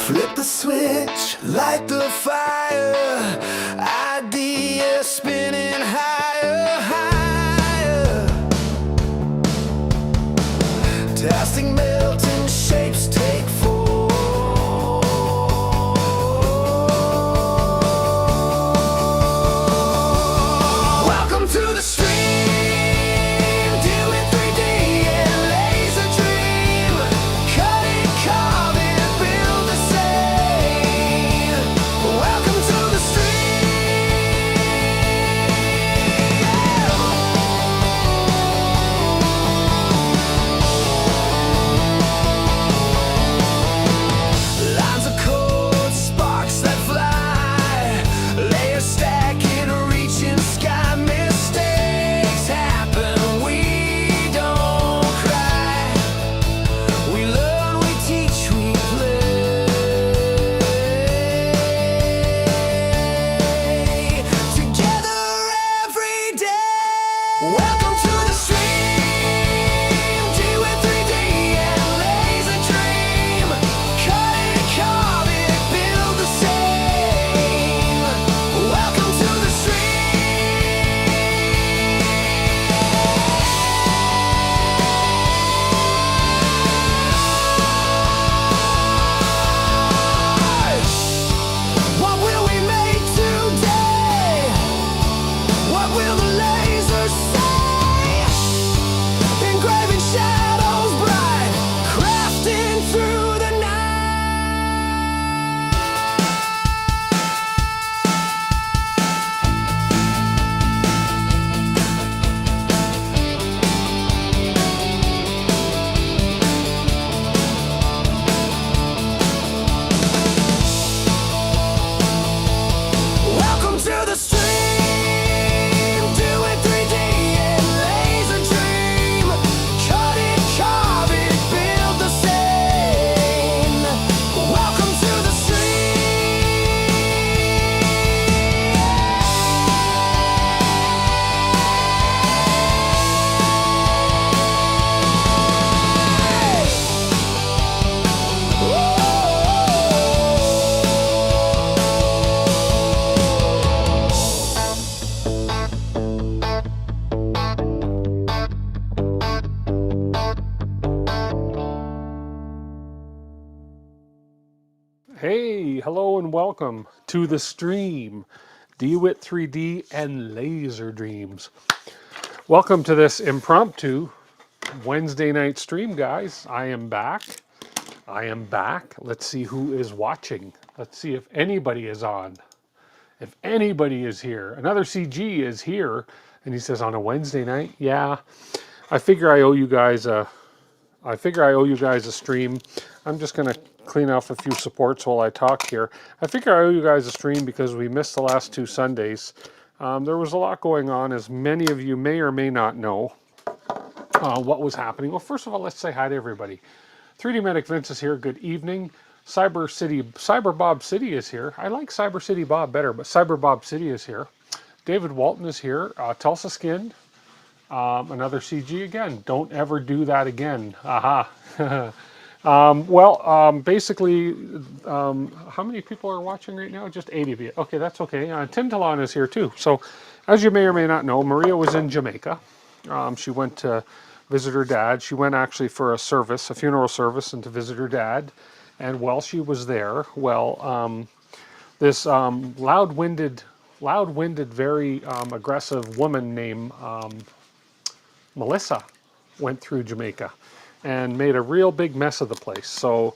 Flip the switch, light the fire, ideas spinning higher, higher. Testing melting shapes take form. Welcome to the stream. Do it 3D and laser dream. Cut it, carve it, build a scene. Welcome to the stream. Lines of code, sparks that fly, layers stacking, reaching sky. Mistakes happen, we don't cry. We learn, we teach, we play. Together every day. Welcome to the stream. Do it 3D and laser dream. Cut it, carve it, build the same. Welcome to the stream. What will we make today? What will the laser say? Engraving shadows bright, crafting through the Welcome to the stream. Do it 3D and laser dream. Cut it, carve it, build the scene. Welcome to the Hey, hello and welcome to the stream, DeWitt 3D and Laser Dreams. Welcome to this impromptu Wednesday night stream, guys. I am back. Let's see who is watching. Let's see if anybody is on. If anybody is here. Another CG is here, and he says on a Wednesday night. Yeah, I figure I owe you guys a stream. I'm just going to clean off a few supports while I talk here. I figure I owe you guys a stream because we missed the last two Sundays. There was a lot going on, as many of you may or may not know what was happening. Well, first of all, let's say hi to everybody. 3D Medic Vince is here. Good evening. Cyber Bob City is here. I like Cyber City Bob better, but Cyber Bob City is here. David Walton is here. Tulsa Skinned. Another CG again. Don't ever do that again. Aha. Basically, how many people are watching right now? Just 80 of you. Okay, that's okay. Tim Talon is here too. So, as you may or may not know, Maria was in Jamaica. She went to visit her dad. She went actually for a funeral service, and to visit her dad. And while she was there, this loud-winded, very aggressive woman named Melissa went through Jamaica and made a real big mess of the place. So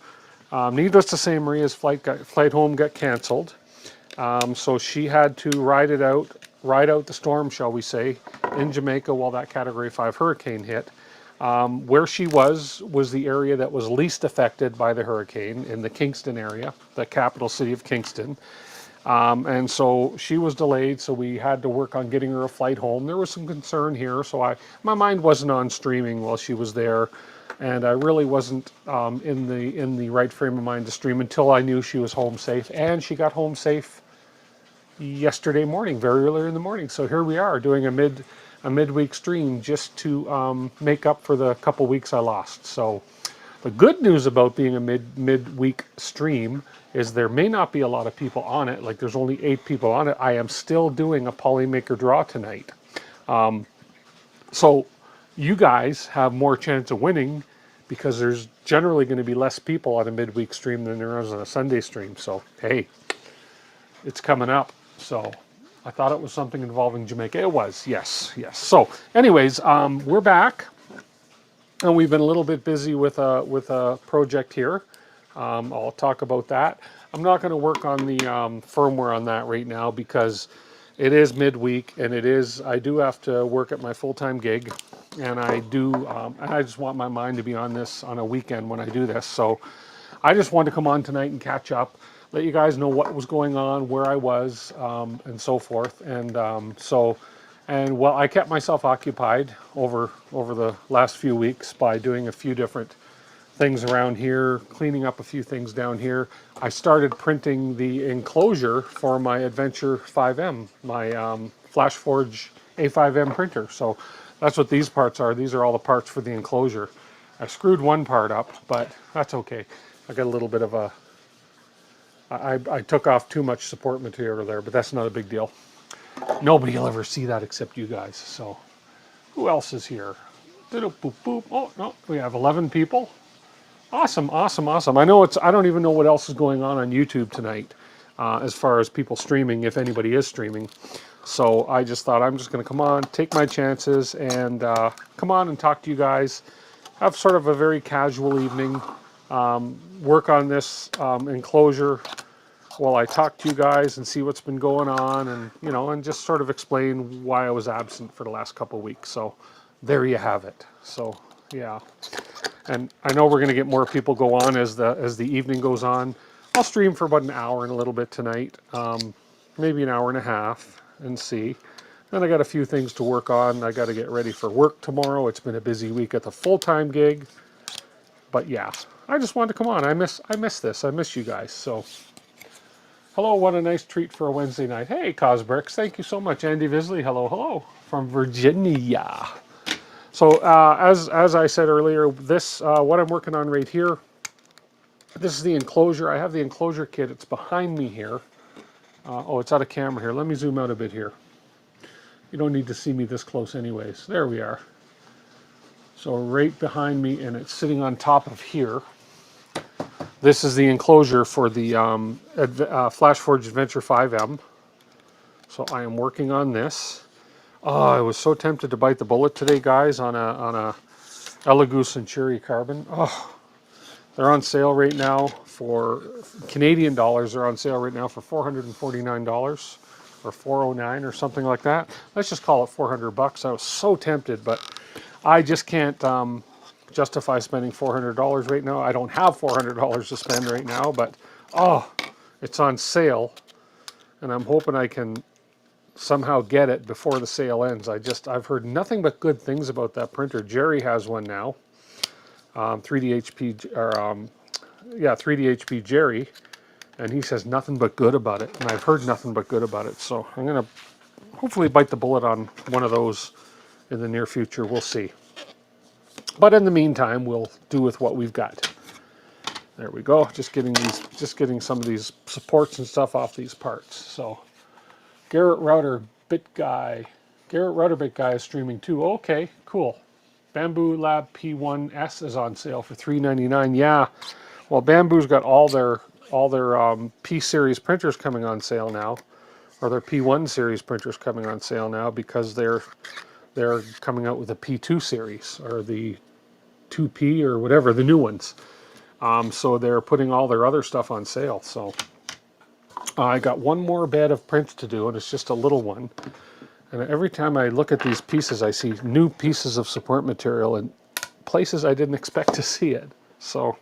needless to say, Maria's flight home got canceled. So she had to ride out the storm, shall we say, in Jamaica while that Category 5 hurricane hit. Where she was the area that was least affected by the hurricane, in the Kingston area, the capital city of Kingston. And so she was delayed, so we had to work on getting her a flight home. There was some concern here, so my mind wasn't on streaming while she was there, and I really wasn't in the right frame of mind to stream until I knew she was home safe, and she got home safe yesterday morning, very early in the morning. So here we are doing a midweek stream just to make up for the couple weeks I lost. So The good news about being a midweek stream is there may not be a lot of people on it. Like there's only 8 people on it. I am still doing a Polymaker draw tonight. So you guys have more chance of winning because there's generally going to be less people on a midweek stream than there is on a Sunday stream. So, hey, it's coming up. So I thought it was something involving Jamaica. It was, yes, yes. So anyways, we're back. And we've been a little bit busy with a project here. I'll talk about that. I'm not going to work on the firmware on that right now because it is midweek and I do have to work at my full-time gig, and and I just want my mind to be on this on a weekend when I do this. So I just wanted to come on tonight and catch up, let you guys know what was going on, where I was, and so forth. And well, I kept myself occupied over the last few weeks by doing a few different things around here, cleaning up a few things down here. I started printing the enclosure for my Adventure 5M, my FlashForge A5M printer. So that's what these parts are. These are all the parts for the enclosure. I screwed one part up, but that's okay. I got a little bit of I took off too much support material there, but that's not a big deal. Nobody will ever see that except you guys. So who else is here? Boop, boop. Oh, no, we have 11 people. Awesome, awesome, awesome. I don't even know what else is going on YouTube tonight as far as people streaming, if anybody is streaming. So I just thought I'm just going to come on, take my chances, and come on and talk to you guys. Have sort of a very casual evening. Work on this enclosure while I talk to you guys and see what's been going on, and and just sort of explain why I was absent for the last couple of weeks. So there you have it. So yeah, and I know we're going to get more people go on as the evening goes on. I'll stream for about an hour and a little bit tonight, maybe an hour and a half, and see. Then I got a few things to work on. I got to get ready for work tomorrow. It's been a busy week at the full-time gig, but yeah, I just wanted to come on. I miss this. I miss you guys. So. Hello, what a nice treat for a Wednesday night. Hey, Cosbricks, thank you so much. Andy Visley, hello, hello, from Virginia. So as I said earlier, this what I'm working on right here, this is the enclosure. I have the enclosure kit. It's behind me here. Oh, it's out of camera here. Let me zoom out a bit here. You don't need to see me this close anyways. There we are. So right behind me, and it's sitting on top of here. This is the enclosure for the FlashForge Adventure 5M. So I am working on this. Oh, I was so tempted to bite the bullet today, guys, on a Elegoo and Cherry Carbon. Oh, they're on sale right now for Canadian dollars. They're on sale right now for $449 or $409 or something like that. Let's just call it $400. I was so tempted, but I just can't justify spending $400 right now. I don't have $400 to spend right now, but oh, it's on sale, and I'm hoping I can somehow get it before the sale ends. I've heard nothing but good things about that printer. Jerry has one now, 3DHP or 3DHP Jerry, and he says nothing but good about it, and I've heard nothing but good about it. So I'm gonna hopefully bite the bullet on one of those in the near future. We'll see. But in the meantime, we'll do with what we've got. There we go. Just getting some of these supports and stuff off these parts. So Garrett Router Bit Guy is streaming too. Okay, cool. Bamboo Lab P1S is on sale for $3.99. Yeah, well, Bamboo's got all their P series printers coming on sale now, or their P1 series printers coming on sale now because they're coming out with a P2 series or the 2P or whatever, the new ones. So they're putting all their other stuff on sale. So I got one more bed of prints to do, and it's just a little one. And every time I look at these pieces, I see new pieces of support material in places I didn't expect to see it. So,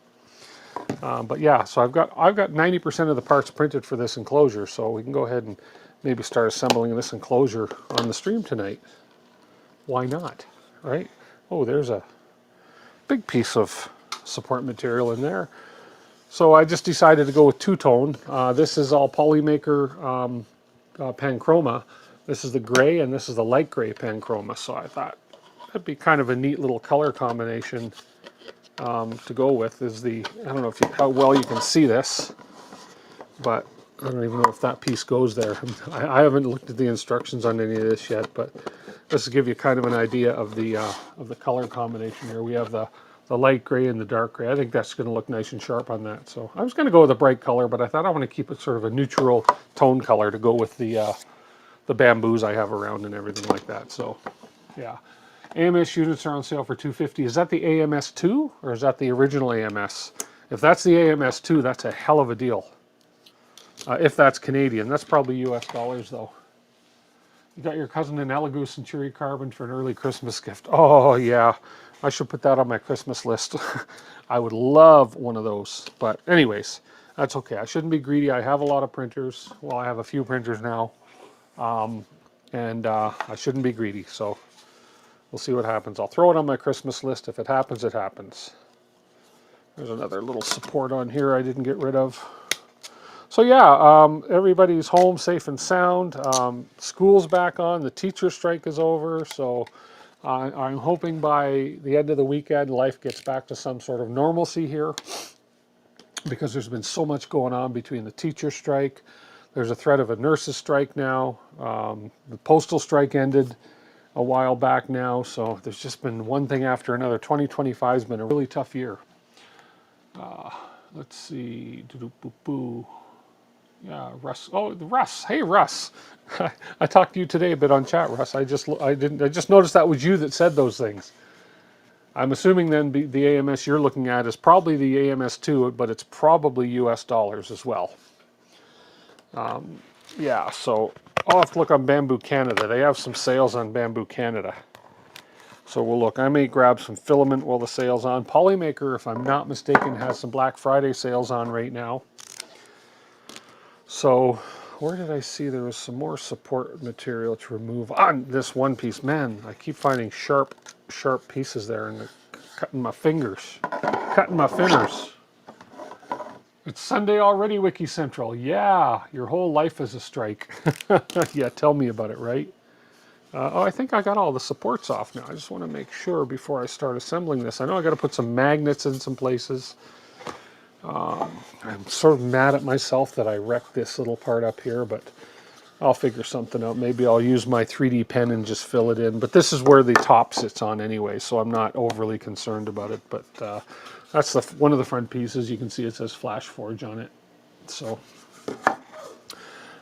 but yeah, so I've got 90% of the parts printed for this enclosure. So we can go ahead and maybe start assembling this enclosure on the stream tonight. Why not, right? Oh, there's a big piece of support material in there. So I just decided to go with two-tone. This is all Polymaker Panchroma. This is the gray and this is the light gray Panchroma. So I thought that'd be kind of a neat little color combination to go with is the, I don't know if how well you can see this, but I don't even know if that piece goes there. I haven't looked at the instructions on any of this yet, but this will give you kind of an idea of the color combination here. We have the light gray and the dark gray. I think that's going to look nice and sharp on that. So I was going to go with a bright color, but I thought I want to keep it sort of a neutral tone color to go with the bamboos I have around and everything like that. So yeah, AMS units are on sale for $250. Is that the AMS2 or is that the original AMS? If that's the AMS2, that's a hell of a deal. If that's Canadian, that's probably US dollars though. You got your cousin an Elegoo Century Carbon for an early Christmas gift. Oh yeah, I should put that on my Christmas list. I would love one of those. But anyways, that's okay. I shouldn't be greedy. I have a lot of printers. Well, I have a few printers now. And I shouldn't be greedy. So we'll see what happens. I'll throw it on my Christmas list. If it happens, it happens. There's another little support on here I didn't get rid of. So yeah, everybody's home safe and sound. School's back on. The teacher strike is over. So I'm hoping by the end of the weekend, life gets back to some sort of normalcy here, because there's been so much going on between the teacher strike. There's a threat of a nurses strike now. The postal strike ended a while back now. So there's just been one thing after another. 2025 has been a really tough year. Let's see. Doo-doo-boo-boo. Yeah, Russ. Oh, Russ. Hey, Russ. I talked to you today a bit on chat, Russ. I just noticed that was you that said those things. I'm assuming then the AMS you're looking at is probably the AMS2, but it's probably US dollars as well. Yeah, so I'll have to look on Bamboo Canada. They have some sales on Bamboo Canada. So we'll look. I may grab some filament while the sale's on. Polymaker, if I'm not mistaken, has some Black Friday sales on right now. So where did I see there was some more support material to remove on this one piece? Man, I keep finding sharp pieces there and cutting my fingers. Cutting my fingers. It's Sunday already, Wiki Central. Yeah, your whole life is a strike. Yeah, tell me about it, right? Oh, I think I got all the supports off now. I just want to make sure before I start assembling this. I know I got to put some magnets in some places. I'm sort of mad at myself that I wrecked this little part up here, but I'll figure something out. Maybe I'll use my 3D pen and just fill it in. But this is where the top sits on anyway, so I'm not overly concerned about it. But that's one of the front pieces. You can see it says Flash Forge on it. So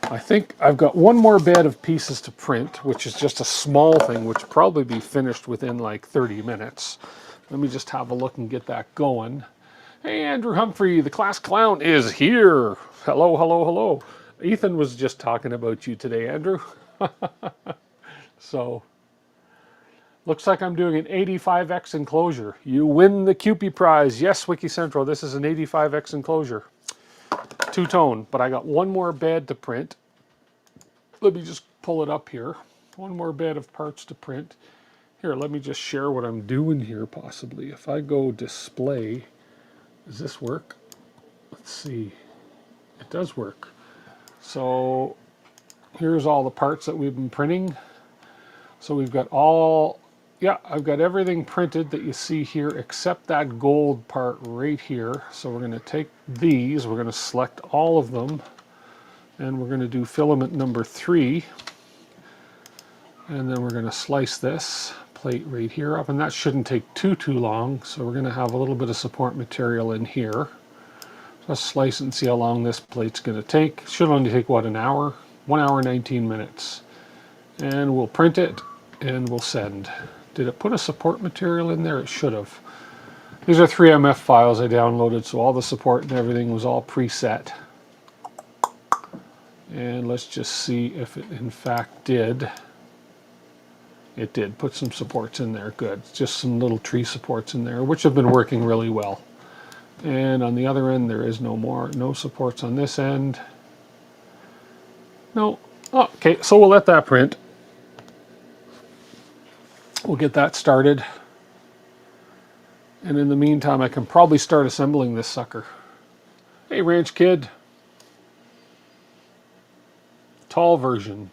I think I've got one more bed of pieces to print, which is just a small thing, which will probably be finished within like 30 minutes. Let me just have a look and get that going. Hey, Andrew Humphrey, the class clown is here. Hello, hello, hello. Ethan was just talking about you today, Andrew. So, looks like I'm doing an 85X enclosure. You win the Cupie prize. Yes, Wiki Central, this is an 85X enclosure. Two-tone, but I got one more bed to print. Let me just pull it up here. One more bed of parts to print. Here, let me just share what I'm doing here possibly. If I go display, does this work? Let's see. It does work. So here's all the parts that we've been printing. So we've got I've got everything printed that you see here except that gold part right here. So we're going to take these, we're going to select all of them, and we're going to do filament number 3. And then we're going to slice this plate right here up, and that shouldn't take too long. So we're going to have a little bit of support material in here. Let's slice it and see how long this plate's going to take. It should only take, what, an hour? 1 hour, 19 minutes. And we'll print it, and we'll send. Did it put a support material in there? It should have. These are 3MF files I downloaded, so all the support and everything was all preset. And let's just see if it in fact did. It did put some supports in there. Good. Just some little tree supports in there, which have been working really well. And on the other end, there is no supports on this end. No. Oh, okay, so we'll let that print. We'll get that started. And in the meantime, I can probably start assembling this sucker. Hey, Ranch Kid. Tall version.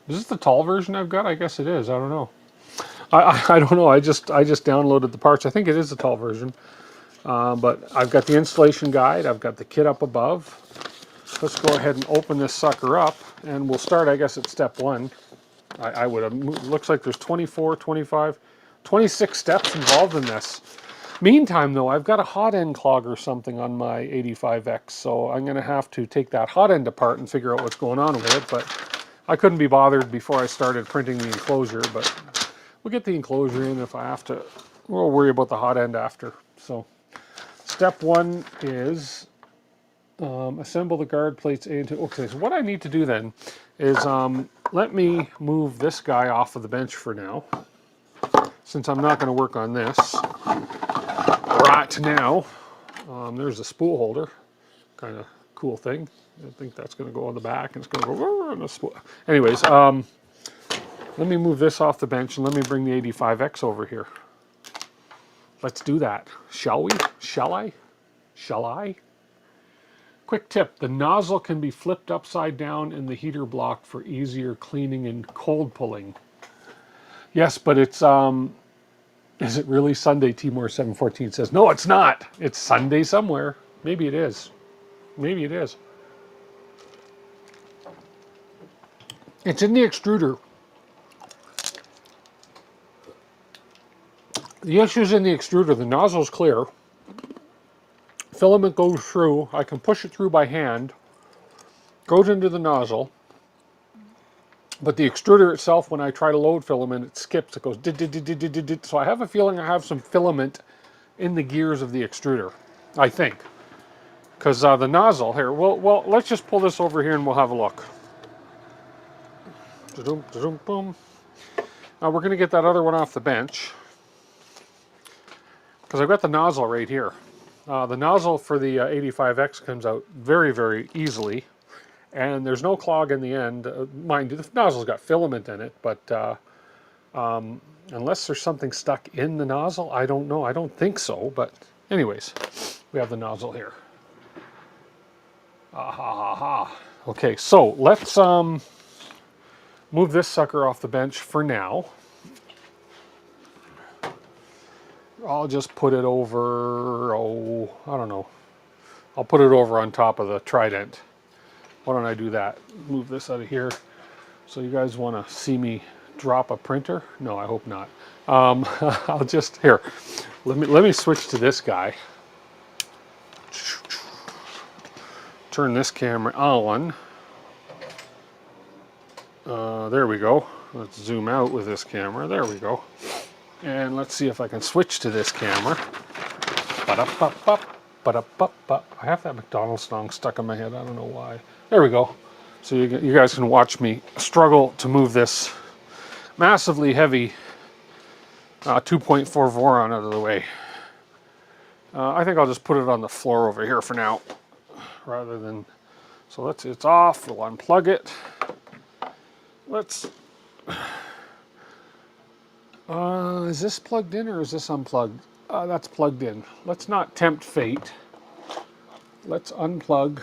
Is this the tall version I've got? I guess it is. I don't know. I don't know. I just downloaded the parts. I think it is the tall version. But I've got the installation guide. I've got the kit up above. Let's go ahead and open this sucker up, and we'll start, I guess, at step 1. I would have, looks like there's 24, 25, 26 steps involved in this. Meantime, though, I've got a hot end clog or something on my 85X, so I'm going to have to take that hot end apart and figure out what's going on with it, but I couldn't be bothered before I started printing the enclosure, but we'll get the enclosure in if I have to. We'll worry about the hot end after. So step 1 is assemble the guard plates A and 2. Okay, so what I need to do then is let me move this guy off of the bench for now, since I'm not going to work on this right now. There's a spool holder, kind of cool thing. I think that's going to go on the back, and it's going to go on the spool. Anyways, let me move this off the bench, and let me bring the 85X over here. Let's do that, shall we? Shall I? Shall I? Quick tip, the nozzle can be flipped upside down in the heater block for easier cleaning and cold pulling. Yes, but it's, is it really Sunday? Timor 714 says, no, it's not. It's Sunday somewhere. Maybe it is. Maybe it is. It's in the extruder. The issue's in the extruder. The nozzle's clear. Filament goes through. I can push it through by hand. Goes into the nozzle. But the extruder itself, when I try to load filament, it skips. It goes did, did, did, did, did, did, did. So I have a feeling I have some filament in the gears of the extruder, I think. Because the nozzle here, well, let's just pull this over here and we'll have a look. Boom. Now we're going to get that other one off the bench, because I've got the nozzle right here. The nozzle for the 85X comes out very, very easily, and there's no clog in the end. Mind you, the nozzle's got filament in it, but unless there's something stuck in the nozzle, I don't know. I don't think so, but anyways, we have the nozzle here. Okay, so let's move this sucker off the bench for now. I'll just put it over, I don't know. I'll put it over on top of the Trident. Why don't I do that? Move this out of here. So you guys want to see me drop a printer? No, I hope not. I'll just, here, let me switch to this guy. Turn this camera on. There we go. Let's zoom out with this camera. There we go. And let's see if I can switch to this camera. I have that McDonald's song stuck in my head. I don't know why. There we go. So you guys can watch me struggle to move this massively heavy 2.4 Voron out of the way. I think I'll just put it on the floor over here for now, rather than. So it's off. We'll unplug it. Let's. Is this plugged in or is this unplugged? That's plugged in. Let's not tempt fate. Let's unplug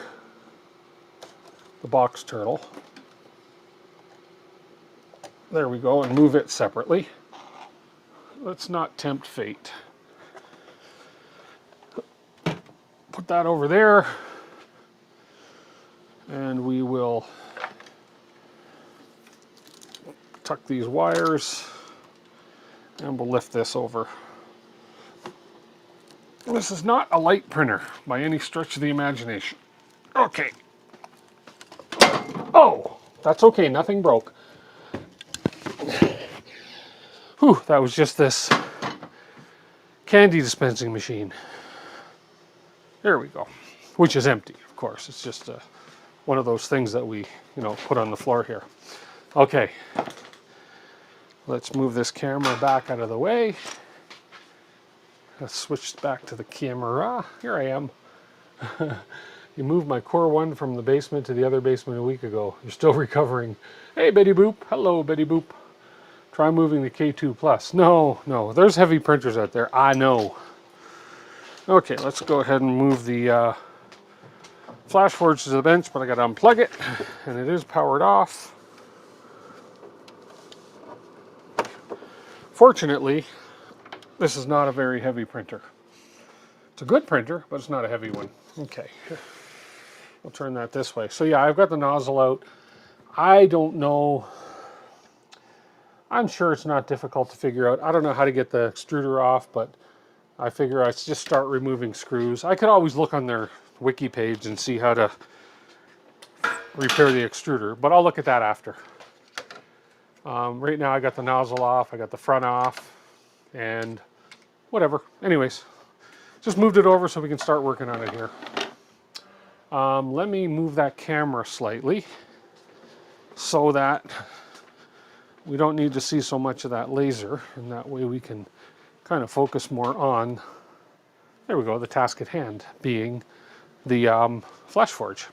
the box turtle. There we go, and move it separately. Let's not tempt fate. Put that over there, and we will tuck these wires, and we'll lift this over. This is not a light printer by any stretch of the imagination. Okay. Oh, that's okay, nothing broke. Whew, that was just this candy dispensing machine. There we go. Which is empty, of course. It's just one of those things that we, put on the floor here. Okay. Let's move this camera back out of the way. Let's switch back to the camera. Here I am. You moved my Core 1 from the basement to the other basement a week ago. You're still recovering. Hey, Betty Boop. Hello, Betty Boop. Try moving the K2 Plus. No. There's heavy printers out there. I know. Okay, let's go ahead and move the flash forge to the bench, but I got to unplug it, and it is powered off. Fortunately, this is not a very heavy printer. It's a good printer, but it's not a heavy one. Okay, we'll turn that this way. So yeah, I've got the nozzle out. I don't know. I'm sure it's not difficult to figure out. I don't know how to get the extruder off, but I figure I just start removing screws. I could always look on their wiki page and see how to repair the extruder, but I'll look at that after. Right now I got the nozzle off, I got the front off, and whatever. Anyways, just moved it over so we can start working on it here. Let me move that camera slightly so that we don't need to see so much of that laser, and that way we can kind of focus more on, there we go, the task at hand, being the flash forge.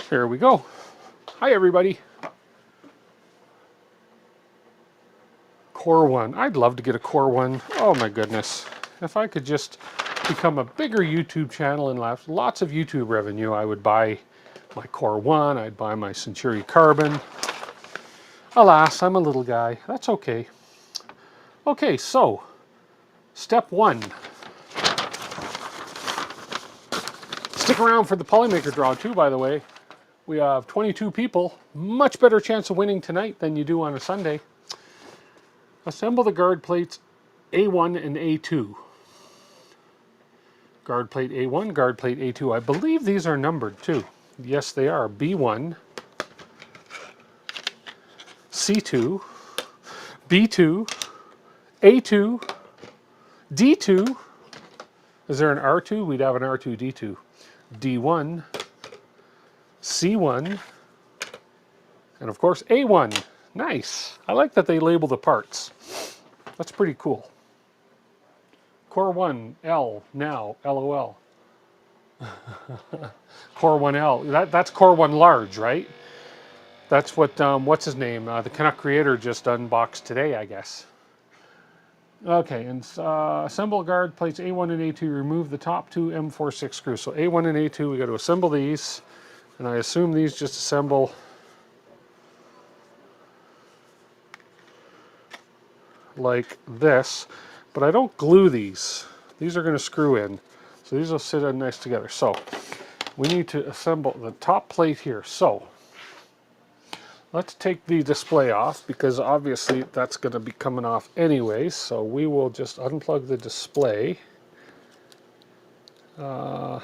Here we go. Hi everybody. Core 1. I'd love to get a Core 1. Oh my goodness. If I could just become a bigger YouTube channel and lots of YouTube revenue, I would buy my Core 1, I'd buy my Century Carbon. Alas, I'm a little guy. That's okay. Okay, so step 1. Stick around for the Polymaker draw too, by the way. We have 22 people. Much better chance of winning tonight than you do on a Sunday. Assemble the guard plates A1 and A2. Guard plate A1, guard plate A2. I believe these are numbered too. Yes, they are. B1, C2, B2, A2, D2. Is there an R2? We'd have an R2, D2. D1, C1, and of course A1. Nice. I like that they label the parts. That's pretty cool. Core 1, L, now, LOL. Core 1L. That's Core 1 large, right? That's what, what's his name? The Canuck creator just unboxed today, I guess. Okay, and assemble guard plates A1 and A2. Remove the top two M46 screws. So A1 and A2, we got to assemble these. And I assume these just assemble like this. But I don't glue these. These are going to screw in. So these will sit in nice together. So we need to assemble the top plate here. So let's take the display off, because obviously that's going to be coming off anyways. So we will just unplug the display. Do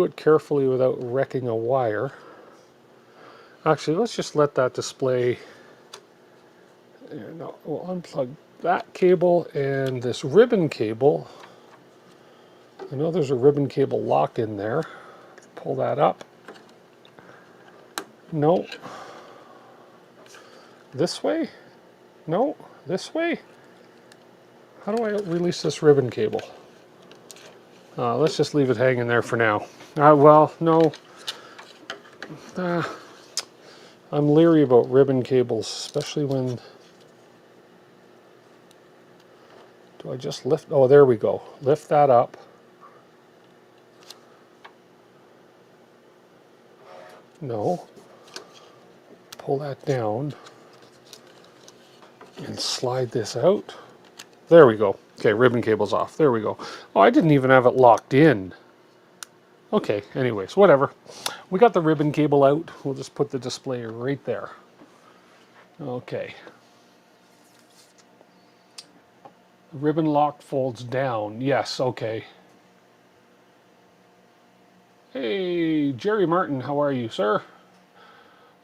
it carefully without wrecking a wire. Actually, let's just let that display. No, we'll unplug that cable and this ribbon cable. I know there's a ribbon cable lock in there. Pull that up. No. This way? No. This way? How do I release this ribbon cable? Let's just leave it hanging there for now. Well, no. I'm leery about ribbon cables, especially when... Do I just lift? Oh, there we go. Lift that up. No. Pull that down. And slide this out. There we go. Okay, ribbon cable's off. There we go. Oh, I didn't even have it locked in. Okay, anyways, whatever. We got the ribbon cable out. We'll just put the display right there. Okay. The ribbon lock folds down. Yes, okay. Hey, Jerry Martin, how are you, sir?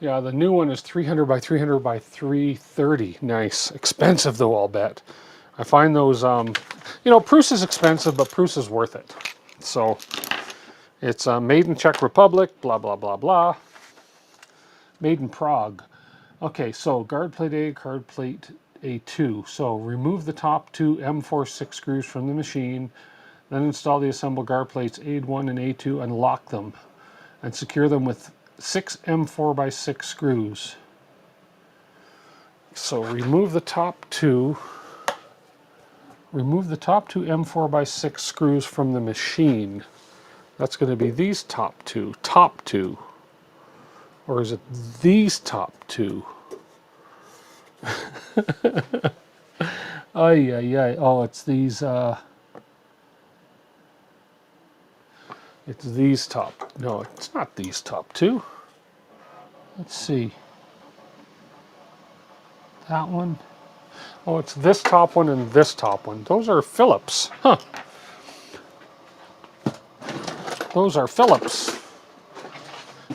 Yeah, the new one is 300 by 300 by 330. Nice. Expensive though, I'll bet. I find those, you know, Prusa is expensive, but Prusa is worth it. So, it's made in Czech Republic, blah, blah, blah, blah. Made in Prague. Okay, so guard plate A, guard plate A2. So remove the top two M46 screws from the machine, then install the assembled guard plates A1 and A2 and lock them. And secure them with 6 M4x6 screws. So remove the top two M4x6 screws from the machine. That's going to be these top two. Or is it these top two? Ay, ay, ay. Oh, it's these top. No, it's not these top two. Let's see. That one. Oh, it's this top one and this top one. Those are Phillips. Huh. Those are Phillips.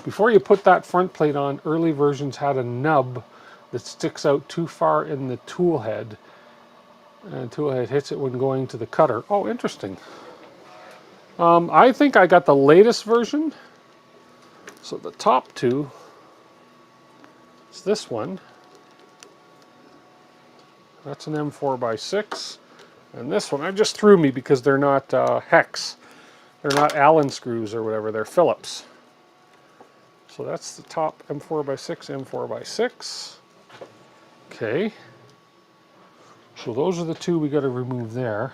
Before you put that front plate on, early versions had a nub that sticks out too far in the tool head. And the tool head hits it when going to the cutter. Oh, interesting. I think I got the latest version. So the top two is this one. That's an M4x6. And this one, I just threw me because they're not hex. They're not Allen screws or whatever, they're Phillips. So that's the top M4x6, M4x6. Okay. So those are the two we got to remove there.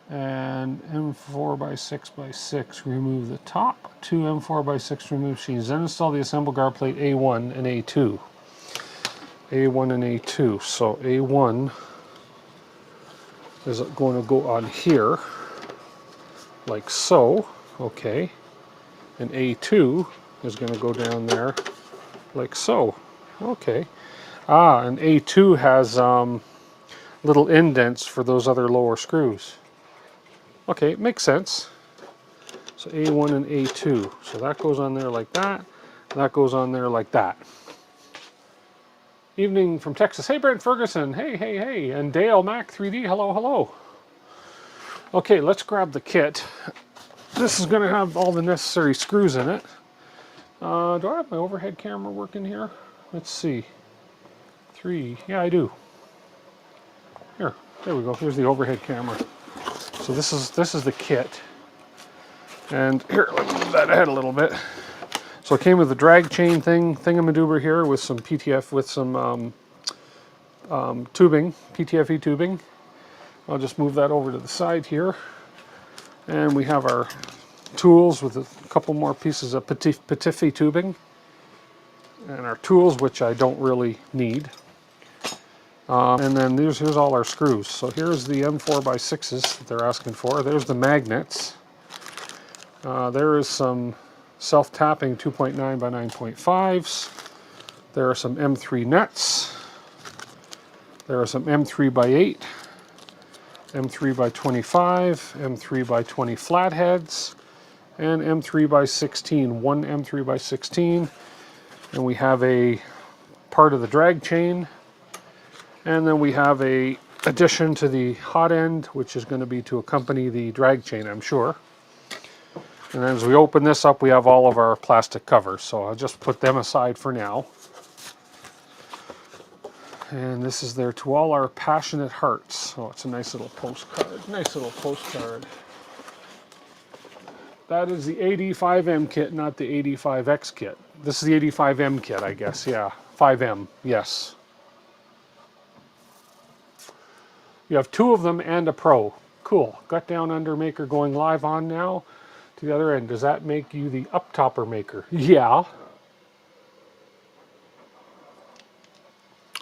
And M4x6x6, remove the top two M4x6 remove machines. Then install the assemble guard plate A1 and A2. A1 and A2. So A1 is going to go on here, like so. Okay. And A2 is going to go down there, like so. Okay. Ah, and A2 has little indents for those other lower screws. Okay, it makes sense. So A1 and A2. So that goes on there like that. That goes on there like that. Evening from Texas. Hey, Brent Ferguson. Hey, hey, hey. And Dale Mac 3D. Hello, hello. Okay, let's grab the kit. This is going to have all the necessary screws in it. Do I have my overhead camera working here? Let's see. 3. Yeah, I do. Here, there we go. Here's the overhead camera. So this is the kit. And here, let me move that ahead a little bit. So it came with a drag chain thingamadoober here with some PTF, with some tubing, PTFE tubing. I'll just move that over to the side here. And we have our tools with a couple more pieces of PTFE tubing. And our tools, which I don't really need. And then here's all our screws. So here's the M4x6s that they're asking for. There's the magnets. There is some self-tapping 2.9 by 9.5s. There are some M3 nuts. There are some M3 by 8, M3 by 25, M3 by 20 flatheads, and M3 by 16. One M3 by 16. And we have a part of the drag chain. And then we have a addition to the hot end, which is going to be to accompany the drag chain, I'm sure. And as we open this up, we have all of our plastic covers. So I'll just put them aside for now. And this is there to all our passionate hearts. Oh, it's a nice little postcard. Nice little postcard. That is the AD5M kit, not the AD5X kit. This is the AD5M kit, I guess. Yeah, 5M, yes. You have two of them and a Pro. Cool. Gut Down Under Maker going live on now. To the other end, does that make you the up-topper maker? Yeah.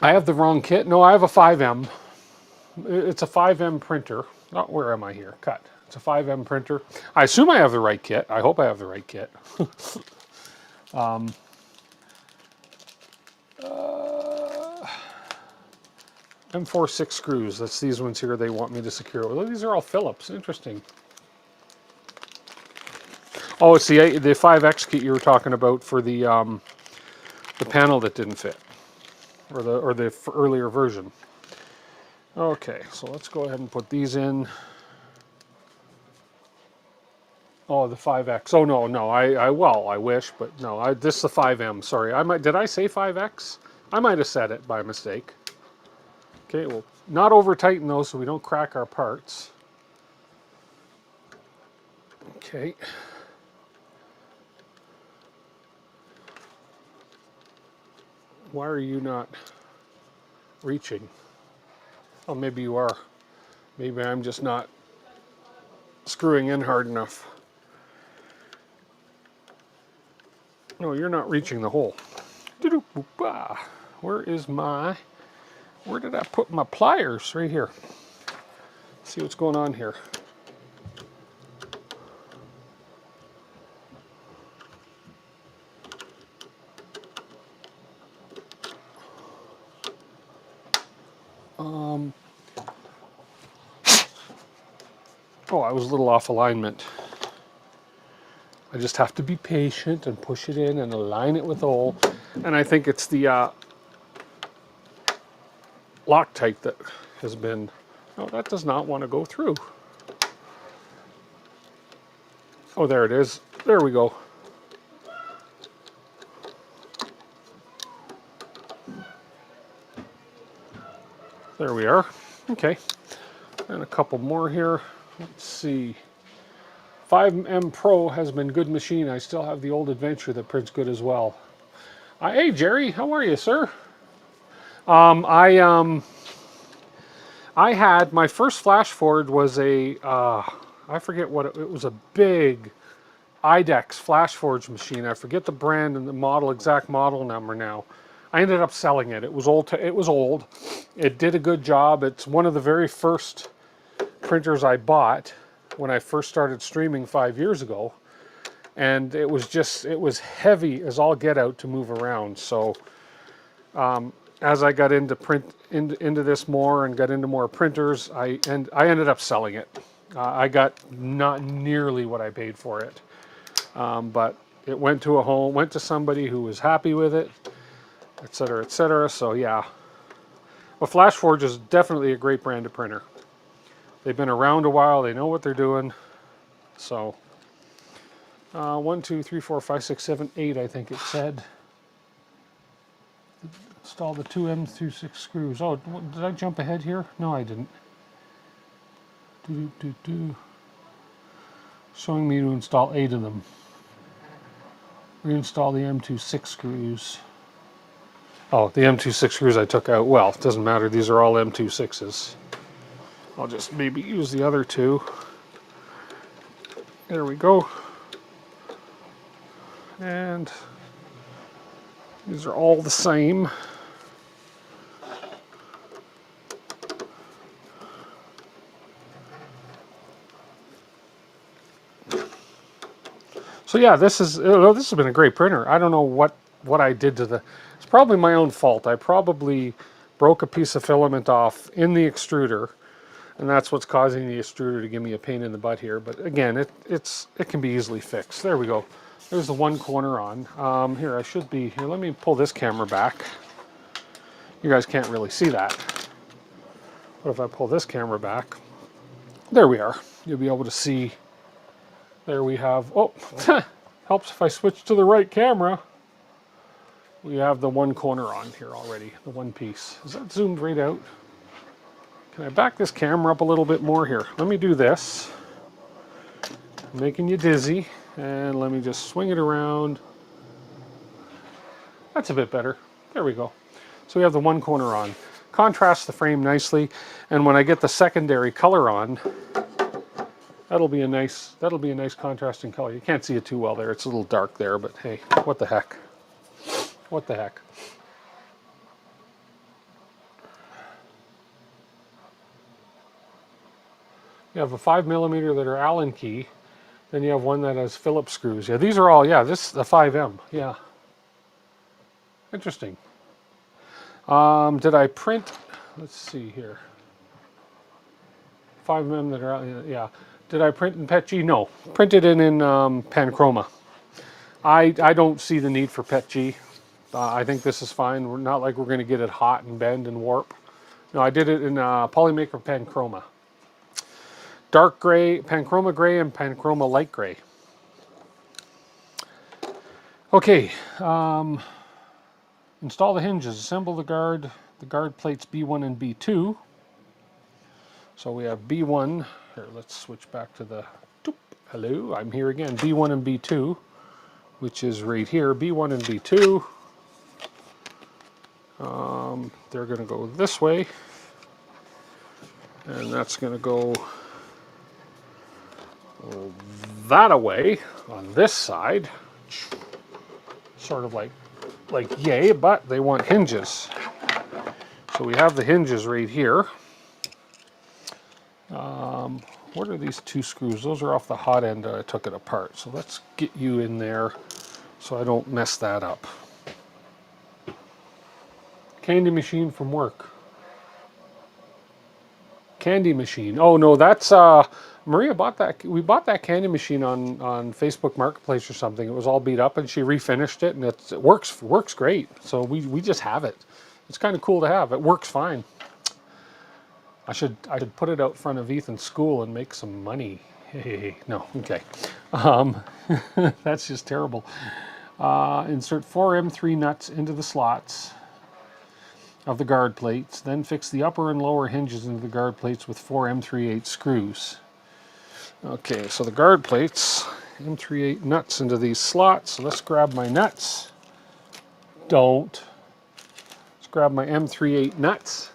I have the wrong kit. No, I have a 5M. It's a 5M printer. Oh, where am I here? Cut. It's a 5M printer. I assume I have the right kit. I hope I have the right kit. M4 screws. That's these ones here they want me to secure. Well, these are all Phillips. Interesting. Oh, it's the 5X kit you were talking about for the panel that didn't fit, or the earlier version. Okay, so let's go ahead and put these in. Oh, the 5X. Oh no, I wish, but no, this is the 5M. Sorry, did I say 5X? I might have said it by mistake. Okay, well, not over tighten those so we don't crack our parts. Okay. Why are you not reaching? Oh, maybe you are. Maybe I'm just not screwing in hard enough. No, you're not reaching the hole. Where is my Where did I put my pliers? Right here. See what's going on here. Oh, I was a little off alignment. I just have to be patient and push it in and align it with the hole. And I think it's the Loctite that has been, no, that does not want to go through. Oh, there it is. There we go. There we are. Okay. And a couple more here. Let's see. 5M Pro has been good machine. I still have the old Adventure that prints good as well. Hey, Jerry. How are you, sir? I had, my first flash forward was a, I forget what, it was a big IDEX flash forge machine. I forget the brand and the model, exact model number now. I ended up selling it. It was old. It was old. It did a good job. It's one of the very first printers I bought when I first started streaming 5 years ago. And it was just, it was heavy as all get out to move around. So as I got into into this more and got into more printers, I ended up selling it. I got not nearly what I paid for it, but it went to a home, went to somebody who was happy with it, etc., etc. So yeah, well, FlashForge is definitely a great brand of printer. They've been around a while. They know what they're doing. So 1, 2, 3, 4, 5, 6, 7, 8. I think it said. Install the 2M through 6 screws. Oh, did I jump ahead here? No, I didn't. Showing me to install 8 of them. Reinstall the M26 screws. Oh, the M26 screws I took out. Well, it doesn't matter. These are all M26s. I'll just maybe use the other two. There we go. And these are all the same. So yeah, this has been a great printer. I don't know what I did to the. It's probably my own fault. I probably broke a piece of filament off in the extruder, and that's what's causing the extruder to give me a pain in the butt here. But again, it can be easily fixed. There we go. There's the one corner on. Here, I should be here. Let me pull this camera back. You guys can't really see that. But if I pull this camera back, there we are. You'll be able to see. There we have, oh, helps if I switch to the right camera. We have the one corner on here already, the one piece. Is that zoomed right out? Can I back this camera up a little bit more here? Let me do this. I'm making you dizzy. And let me just swing it around. That's a bit better. There we go. So we have the one corner on. Contrasts the frame nicely. And when I get the secondary color on, that'll be a nice contrasting color. You can't see it too well there. It's a little dark there, but hey, what the heck? What the heck? You have a 5mm that are Allen key. Then you have one that has Phillips screws. Yeah, these are all, yeah, this is the 5M. Yeah. Interesting. Did I print? Let's see here. 5mm that are, yeah. Did I print in PETG? No. Printed it in Panchroma. I don't see the need for PETG. I think this is fine. We're not like we're going to get it hot and bend and warp. No, I did it in Polymaker Panchroma. Dark gray, Panchroma gray, and Panchroma light gray. Okay. Install the hinges. Assemble the guard plates B1 and B2. So we have B1. Here, let's switch back to the. Hello, I'm here again. B1 and B2, which is right here. B1 and B2. They're going to go this way, and that's going to go that away on this side. Sort of like yay, but they want hinges. So we have the hinges right here. What are these 2 screws? Those are off the hot end. I took it apart. So let's get you in there so I don't mess that up. Candy machine from work. Candy machine. Oh no, that's Maria bought that. We bought that candy machine on Facebook Marketplace or something. It was all beat up, and she refinished it, and it works great. So we just have it. It's kind of cool to have. It works fine. I should put it out front of Ethan's school and make some money. Hey, no, okay. That's just terrible. Insert 4 M3 nuts into the slots of the guard plates, then fix the upper and lower hinges into the guard plates with 4 M3/8 screws. Okay, so the guard plates, M3/8 nuts into these slots. So let's grab my nuts. Let's grab my M3/8 nuts.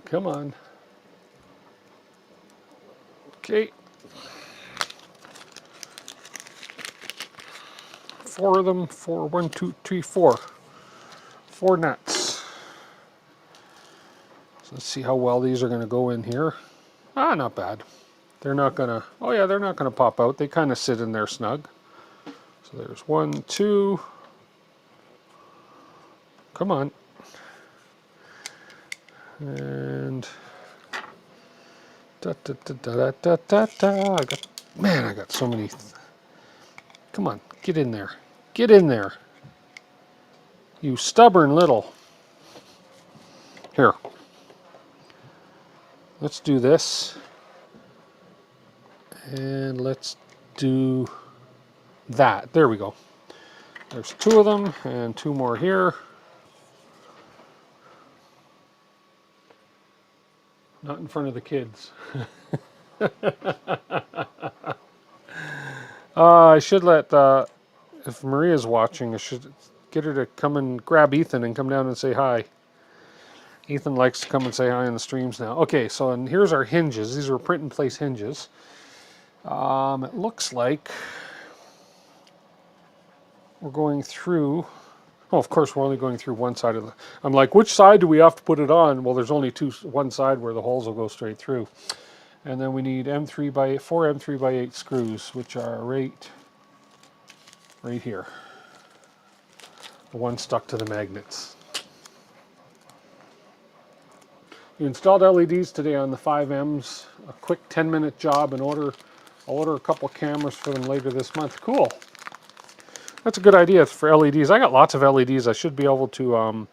Come on. Okay. 4 of them. 4, 1, 2, 3, 4. 4 nuts. So let's see how well these are going to go in here. Ah, not bad. They're not going to, oh yeah, they're not going to pop out. They kind of sit in there snug. So there's 1, 2. Come on. And da da da da da da da. I got so many. Come on, get in there. Get in there. You stubborn little. Here. Let's do this. And let's do that. There we go. There's 2 of them and 2 more here. Not in front of the kids. I should let, if Maria's watching, I should get her to come and grab Ethan and come down and say hi. Ethan likes to come and say hi on the streams now. Okay, so and here's our hinges. These are print in place hinges. It looks like we're going through, oh, of course we're only going through one side of the, I'm like, which side do we have to put it on? Well, there's only one side where the holes will go straight through. And then we need 4 M3/8 screws, which are right here. The one stuck to the magnets. You installed LEDs today on the 5Ms, a quick 10-minute job, and I'll order a couple cameras for them later this month. Cool. That's a good idea for LEDs. I got lots of LEDs. I should be able to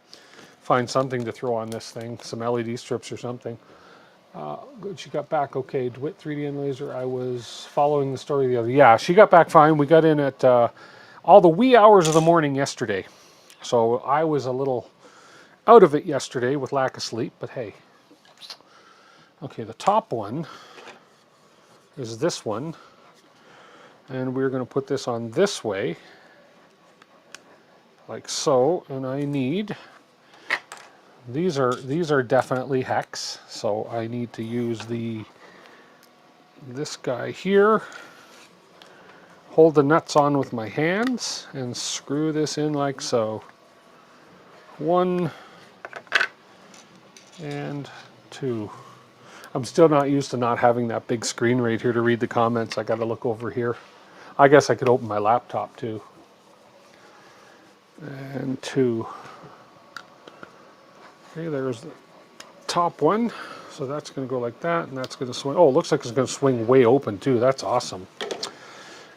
find something to throw on this thing, some LED strips or something. Good, she got back okay. DeWitt 3D and laser, I was following the story the other. Yeah, she got back fine. We got in at all the wee hours of the morning yesterday. So I was a little out of it yesterday with lack of sleep, but hey. Okay, the top one is this one. And we're going to put this on this way. Like so. And I need... These are definitely hex, so I need to use this guy here. Hold the nuts on with my hands and screw this in like so. 1 and 2. I'm still not used to not having that big screen right here to read the comments. I got to look over here. I guess I could open my laptop too. And 2. Okay, there's the top one. So that's going to go like that, and that's going to swing. Oh, it looks like it's going to swing way open too. That's awesome.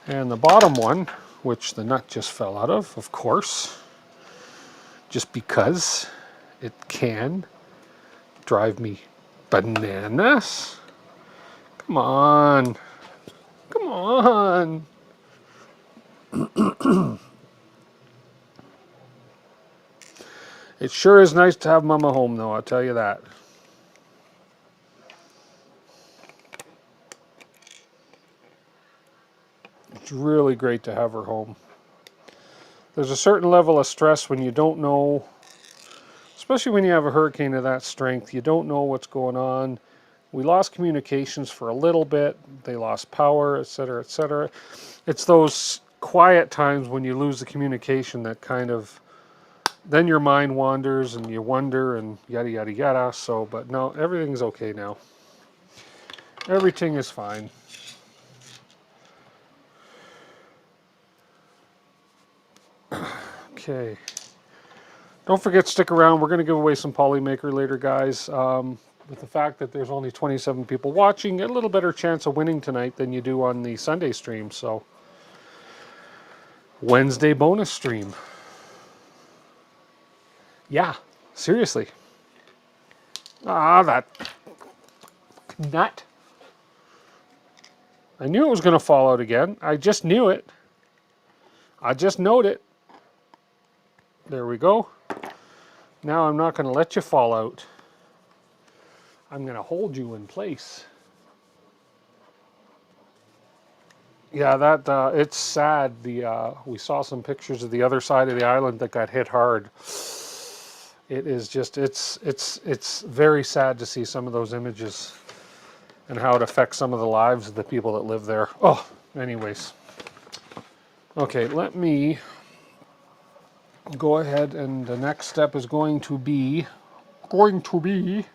And the bottom one, which the nut just fell out of course, just because it can drive me bananas. Come on. Come on. It sure is nice to have Mama home, though, I'll tell you that. It's really great to have her home. There's a certain level of stress when you don't know, especially when you have a hurricane of that strength, you don't know what's going on. We lost communications for a little bit. They lost power, etc., etc. It's those quiet times when you lose the communication that kind of, then your mind wanders and you wonder and yada, yada, yada. So, but no, everything's okay now. Everything is fine. Okay. Don't forget, stick around. We're going to give away some Polymaker later, guys. With the fact that there's only 27 people watching, you get a little better chance of winning tonight than you do on the Sunday stream. So, Wednesday bonus stream. Yeah, seriously. Ah, that nut. I knew it was going to fall out again. I just knew it. I just knowed it. There we go. Now I'm not going to let you fall out. I'm going to hold you in place. Yeah, that it's sad. We saw some pictures of the other side of the island that got hit hard. It is just it's very sad to see some of those images and how it affects some of the lives of the people that live there. Oh, anyways. Okay, let me go ahead, and the next step is going to be they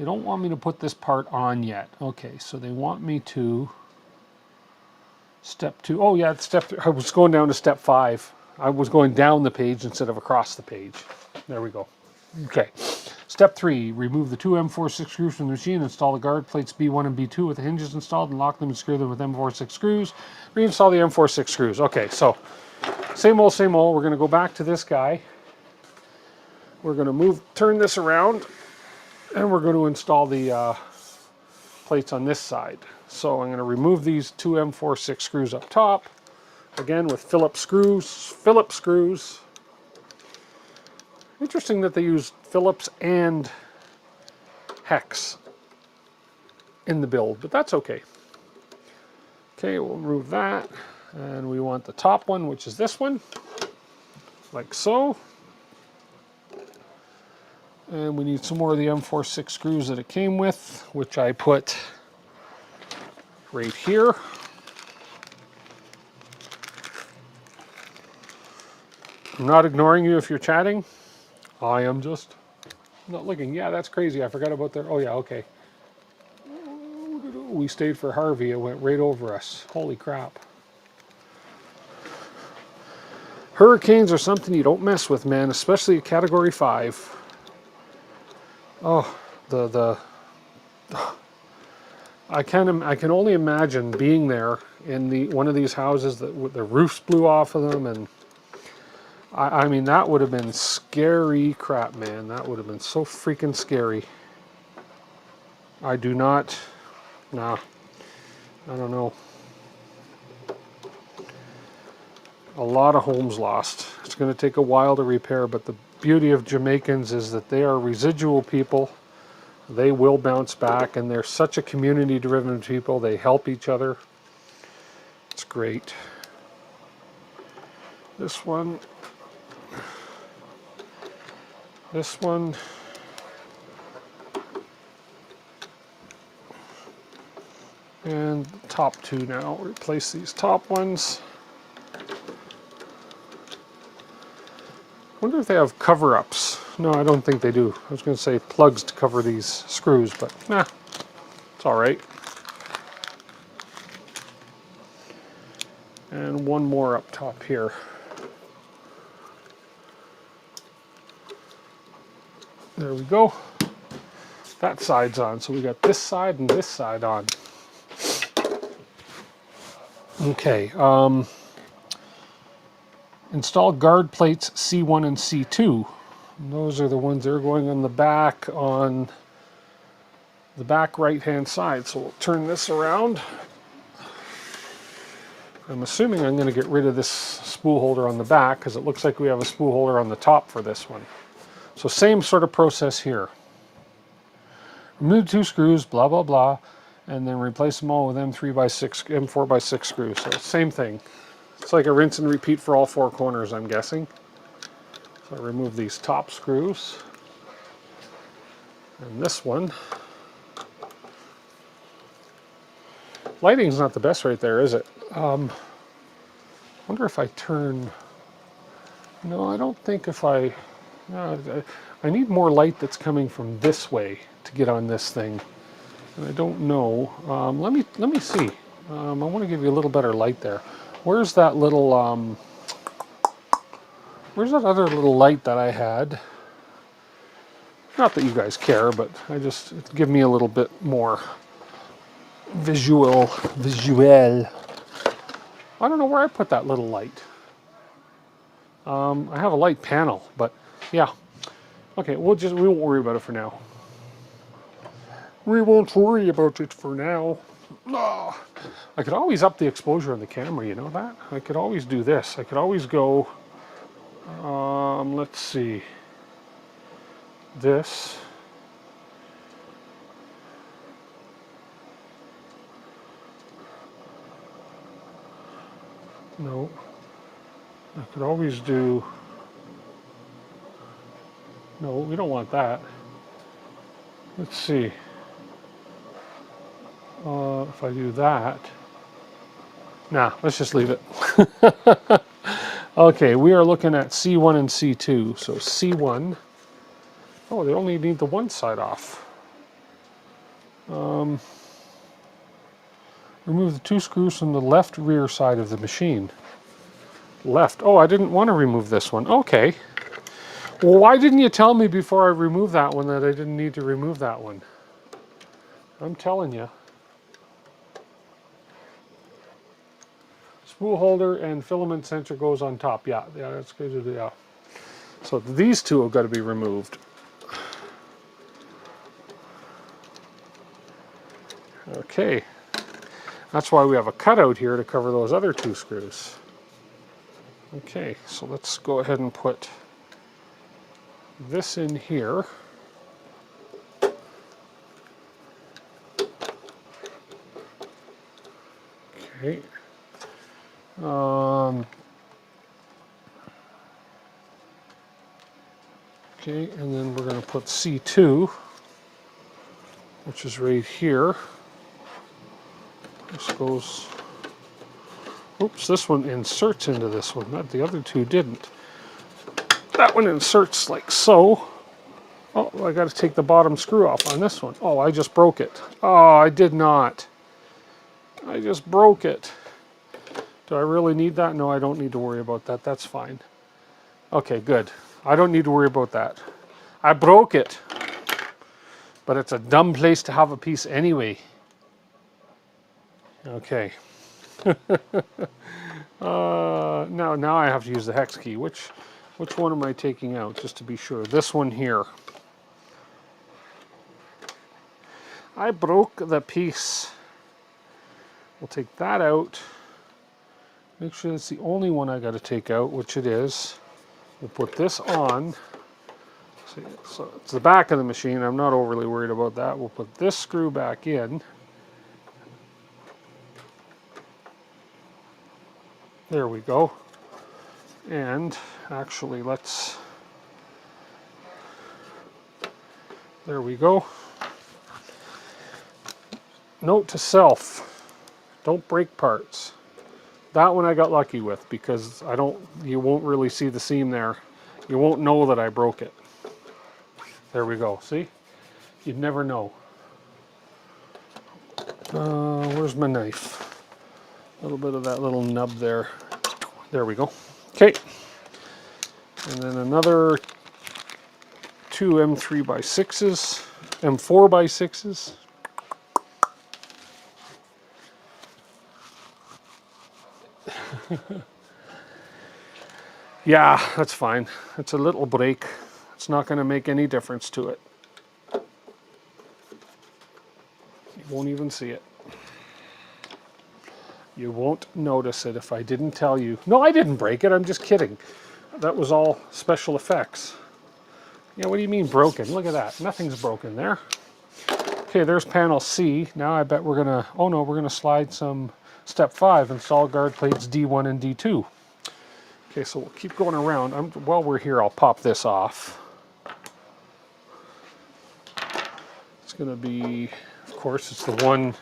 don't want me to put this part on yet. Okay, so they want me to step 2. Oh yeah, I was going down to step 5. I was going down the page instead of across the page. There we go. Okay. Step 3, remove the 2 M46 screws from the machine, install the guard plates B1 and B2 with the hinges installed, and lock them and screw them with M46 screws. Reinstall the M46 screws. Okay, so same old, same old. We're going to go back to this guy. We're going to turn this around, and we're going to install the plates on this side. So I'm going to remove these 2 M46 screws up top, again with Phillips screws. Interesting that they use Phillips and hex in the build, but that's okay. Okay, we'll remove that, and we want the top one, which is this one, like so. And we need some more of the M46 screws that it came with, which I put right here. I'm not ignoring you if you're chatting. I am just not looking. Yeah, that's crazy. I forgot about there. Oh yeah, okay. We stayed for Harvey. It went right over us. Holy crap. Hurricanes are something you don't mess with, man, especially a Category 5. Oh, I can only imagine being there in one of these houses that the roofs blew off of them, and I mean, that would have been scary crap, man. That would have been so freaking scary. I don't know. A lot of homes lost. It's going to take a while to repair, but the beauty of Jamaicans is that they are residual people. They will bounce back, and they're such a community-driven people. They help each other. It's great. This one. This one. And the top 2 now. Replace these top ones. I wonder if they have cover-ups. No, I don't think they do. I was going to say plugs to cover these screws, but nah, it's all right. And one more up top here. There we go. That side's on, so we got this side and this side on. Okay, install guard plates C1 and C2. And those are the ones that are going on the back right-hand side. So we'll turn this around. I'm assuming I'm going to get rid of this spool holder on the back because it looks like we have a spool holder on the top for this one. So same sort of process here. Remove 2 screws, blah, blah, blah, and then replace them all with M4x6 screws. So same thing. It's like a rinse and repeat for all 4 corners, I'm guessing. So I remove these top screws. And this one. Lighting's not the best right there, is it? wonder if I turn... No, I don't think if I... No, I need more light that's coming from this way to get on this thing. And I don't know. Let me see. I want to give you a little better light there. Where's that little... where's that other little light that I had? Not that you guys care, but give me a little bit more visual. I don't know where I put that little light. I have a light panel, but yeah. Okay, we won't worry about it for now. We won't worry about it for now. Oh, I could always up the exposure on the camera, you know that? I could always do this. I could always go, let's see, this. No. I could always do, no, we don't want that. Let's see. If I do that, nah, let's just leave it. Okay, we are looking at C1 and C2. So C1, oh, they only need the one side off. Remove the 2 screws from the left rear side of the machine. Left, oh, I didn't want to remove this one. Okay. Well, why didn't you tell me before I removed that one that I didn't need to remove that one? I'm telling you. Spool holder and filament sensor goes on top. Yeah, that's good. Yeah. So these two have got to be removed. Okay. That's why we have a cutout here to cover those other 2 screws. Okay, so let's go ahead and put this in here. Okay. Okay, and then we're going to put C2, which is right here. This goes, oops, this one inserts into this one. The other 2 didn't. That one inserts like so. Oh, I got to take the bottom screw off on this one. Oh, I just broke it. Oh, I did not. I just broke it. Do I really need that? No, I don't need to worry about that. That's fine. Okay, good. I don't need to worry about that. I broke it. But it's a dumb place to have a piece anyway. Okay. Now I have to use the hex key. Which one am I taking out, just to be sure? This one here. I broke the piece. We'll take that out. Make sure it's the only one I got to take out, which it is. We'll put this on. See, so it's the back of the machine. I'm not overly worried about that. We'll put this screw back in. There we go. And actually, there we go. Note to self, don't break parts. That one I got lucky with because you won't really see the seam there. You won't know that I broke it. There we go, see? You'd never know. Where's my knife? A little bit of that little nub there. There we go. Okay. And then another 2 M3x6s, M4x6s. Yeah, that's fine. It's a little break. It's not going to make any difference to it. You won't even see it. You won't notice it if I didn't tell you. No, I didn't break it. I'm just kidding. That was all special effects. Yeah, what do you mean broken? Look at that. Nothing's broken there. Okay, there's panel C. Now I bet we're going to, oh no, we're going to slide some step 5, install guard plates D1 and D2. Okay, so we'll keep going around. While we're here, I'll pop this off. It's going to be, of course, it's the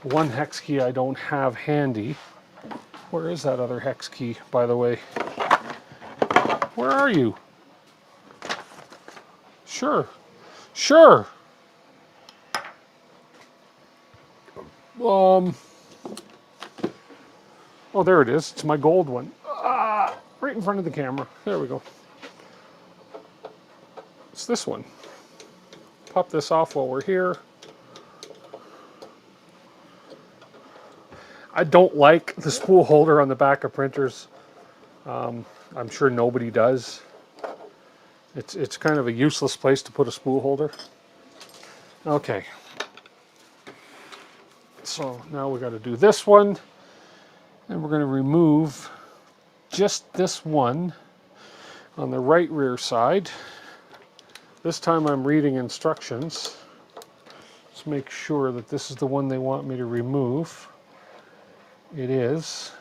one hex key I don't have handy. Where is that other hex key, by the way? Where are you? Sure. Sure. Oh, there it is. It's my gold one. Ah, right in front of the camera. There we go. It's this one. Pop this off while we're here. I don't like the spool holder on the back of printers. I'm sure nobody does. It's kind of a useless place to put a spool holder. Okay. So now we got to do this one, and we're going to remove just this one on the right rear side. This time I'm reading instructions. Let's make sure that this is the one they want me to remove. It is.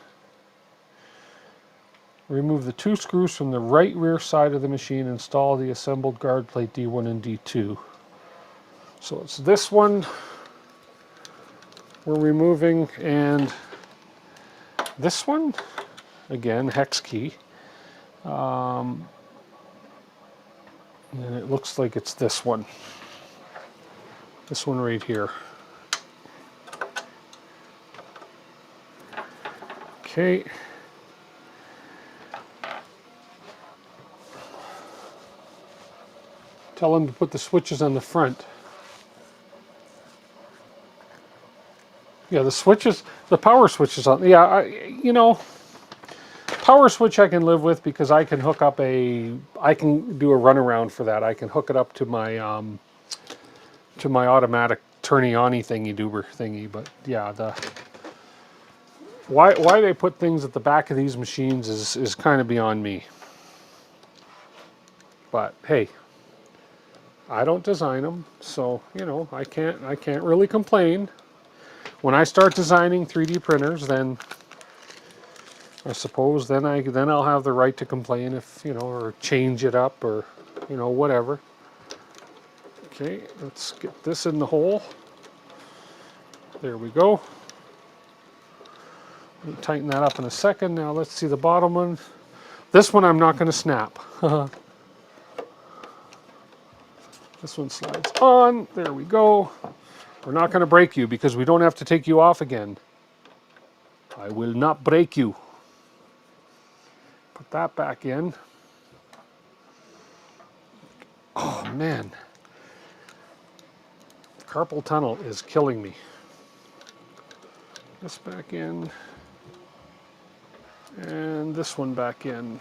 Remove the 2 screws from the right rear side of the machine. Install the assembled guard plate D1 and D2. So it's this one we're removing, and this one, again, hex key. And it looks like it's this one. This one right here. Okay. Tell them to put the switches on the front. Yeah, the switches, the power switches on. Yeah, you know, power switch I can live with because I can hook up I can do a runaround for that. I can hook it up to my automatic turny-on-y thingy-doober thingy. But yeah, why they put things at the back of these machines is kind of beyond me. But hey, I don't design them, so you know I can't really complain. When I start designing 3D printers, then I suppose then I'll have the right to complain if, you know, or change it up, or, you know, whatever. Okay, let's get this in the hole. There we go. We'll tighten that up in a second. Now let's see the bottom one. This one I'm not going to snap. This one slides on. There we go. We're not going to break you because we don't have to take you off again. I will not break you. Put that back in. Oh man. Carpal tunnel is killing me. This back in. And this one back in.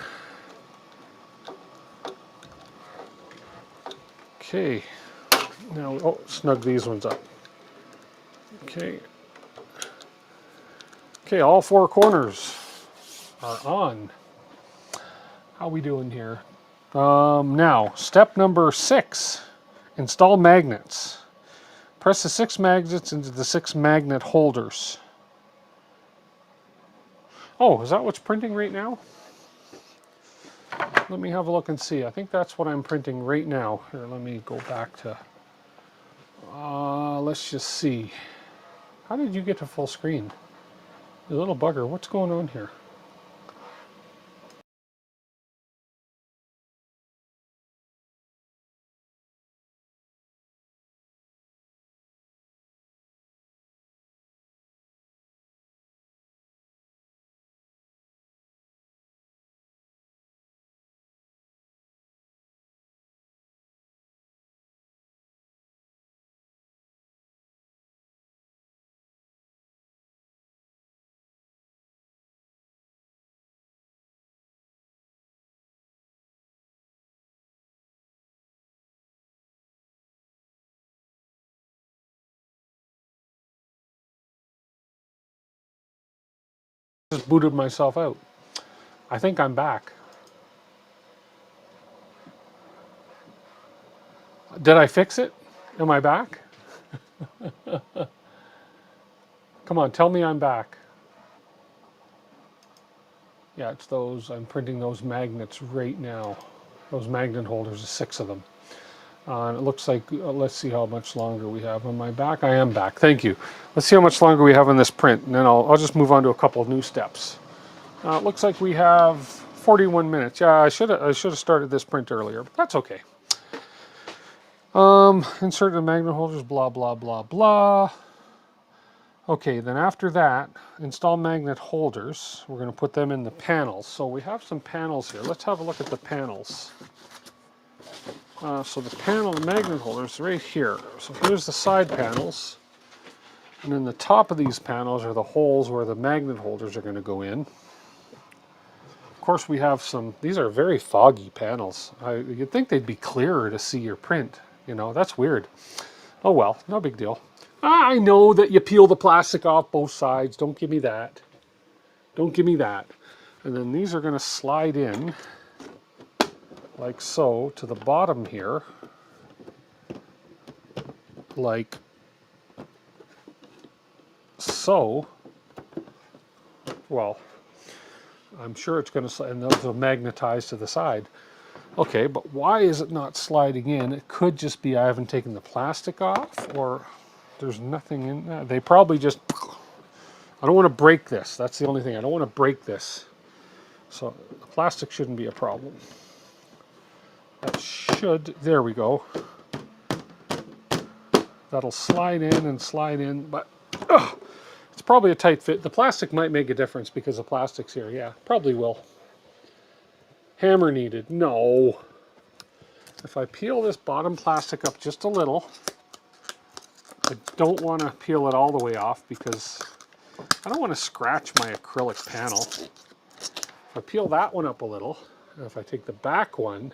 Okay. Now, oh, snug these ones up. Okay. Okay, all 4 corners are on. How we doing here? Now, step number 6, install magnets. Press the 6 magnets into the 6 magnet holders. Oh, is that what's printing right now? Let me have a look and see. I think that's what I'm printing right now. Here, let me go back to... let's just see. How did you get to full screen? You little bugger, what's going on here? Just booted myself out. I think I'm back. Did I fix it? Am I back? Come on, tell me I'm back. Yeah, it's those. I'm printing those magnets right now. Those magnet holders, 6 of them. And it looks like, let's see how much longer we have. Am I back? I am back. Thank you. Let's see how much longer we have on this print, and then I'll just move on to a couple of new steps. It looks like we have 41 minutes. Yeah, I should have started this print earlier, but that's okay. Insert the magnet holders, blah, blah, blah, blah. Okay, then after that, install magnet holders. We're going to put them in the panels. So we have some panels here. Let's have a look at the panels. So the magnet holders right here. So here's the side panels. And then the top of these panels are the holes where the magnet holders are going to go in. Of course, we have some, these are very foggy panels. You'd think they'd be clearer to see your print. You know, that's weird. Oh well, no big deal. I know that you peel the plastic off both sides. Don't give me that. Don't give me that. And then these are going to slide in like so to the bottom here. Like so. Well, I'm sure it's going to slide, and those will magnetize to the side. Okay, but why is it not sliding in? It could just be I haven't taken the plastic off, or there's nothing in there. They probably just, I don't want to break this. That's the only thing. I don't want to break this. So the plastic shouldn't be a problem. That should, there we go. That'll slide in, but it's probably a tight fit. The plastic might make a difference because the plastic's here. Yeah, probably will. Hammer needed. No. If I peel this bottom plastic up just a little, I don't want to peel it all the way off because I don't want to scratch my acrylic panel. If I peel that one up a little, and if I take the back one,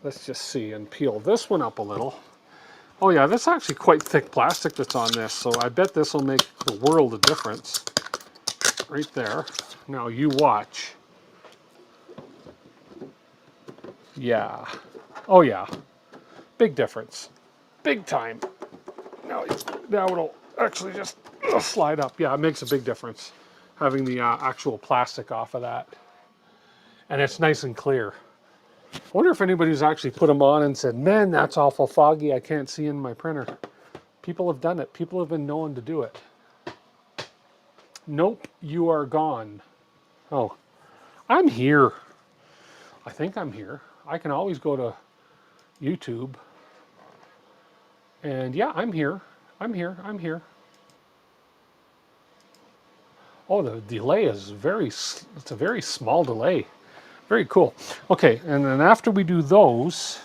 let's just see, and peel this one up a little. Oh yeah, this is actually quite thick plastic that's on this, so I bet this will make the world of difference. Right there. Now you watch. Yeah. Oh yeah. Big difference. Big time. Now it'll actually just slide up. Yeah, it makes a big difference having the actual plastic off of that. And it's nice and clear. I wonder if anybody's actually put them on and said, man, that's awful foggy. I can't see in my printer. People have done it. People have been known to do it. Nope, you are gone. Oh, I'm here. I think I'm here. I can always go to YouTube. And yeah, I'm here. I'm here. I'm here. Oh, the delay is it's a very small delay. Very cool. Okay, and then after we do those,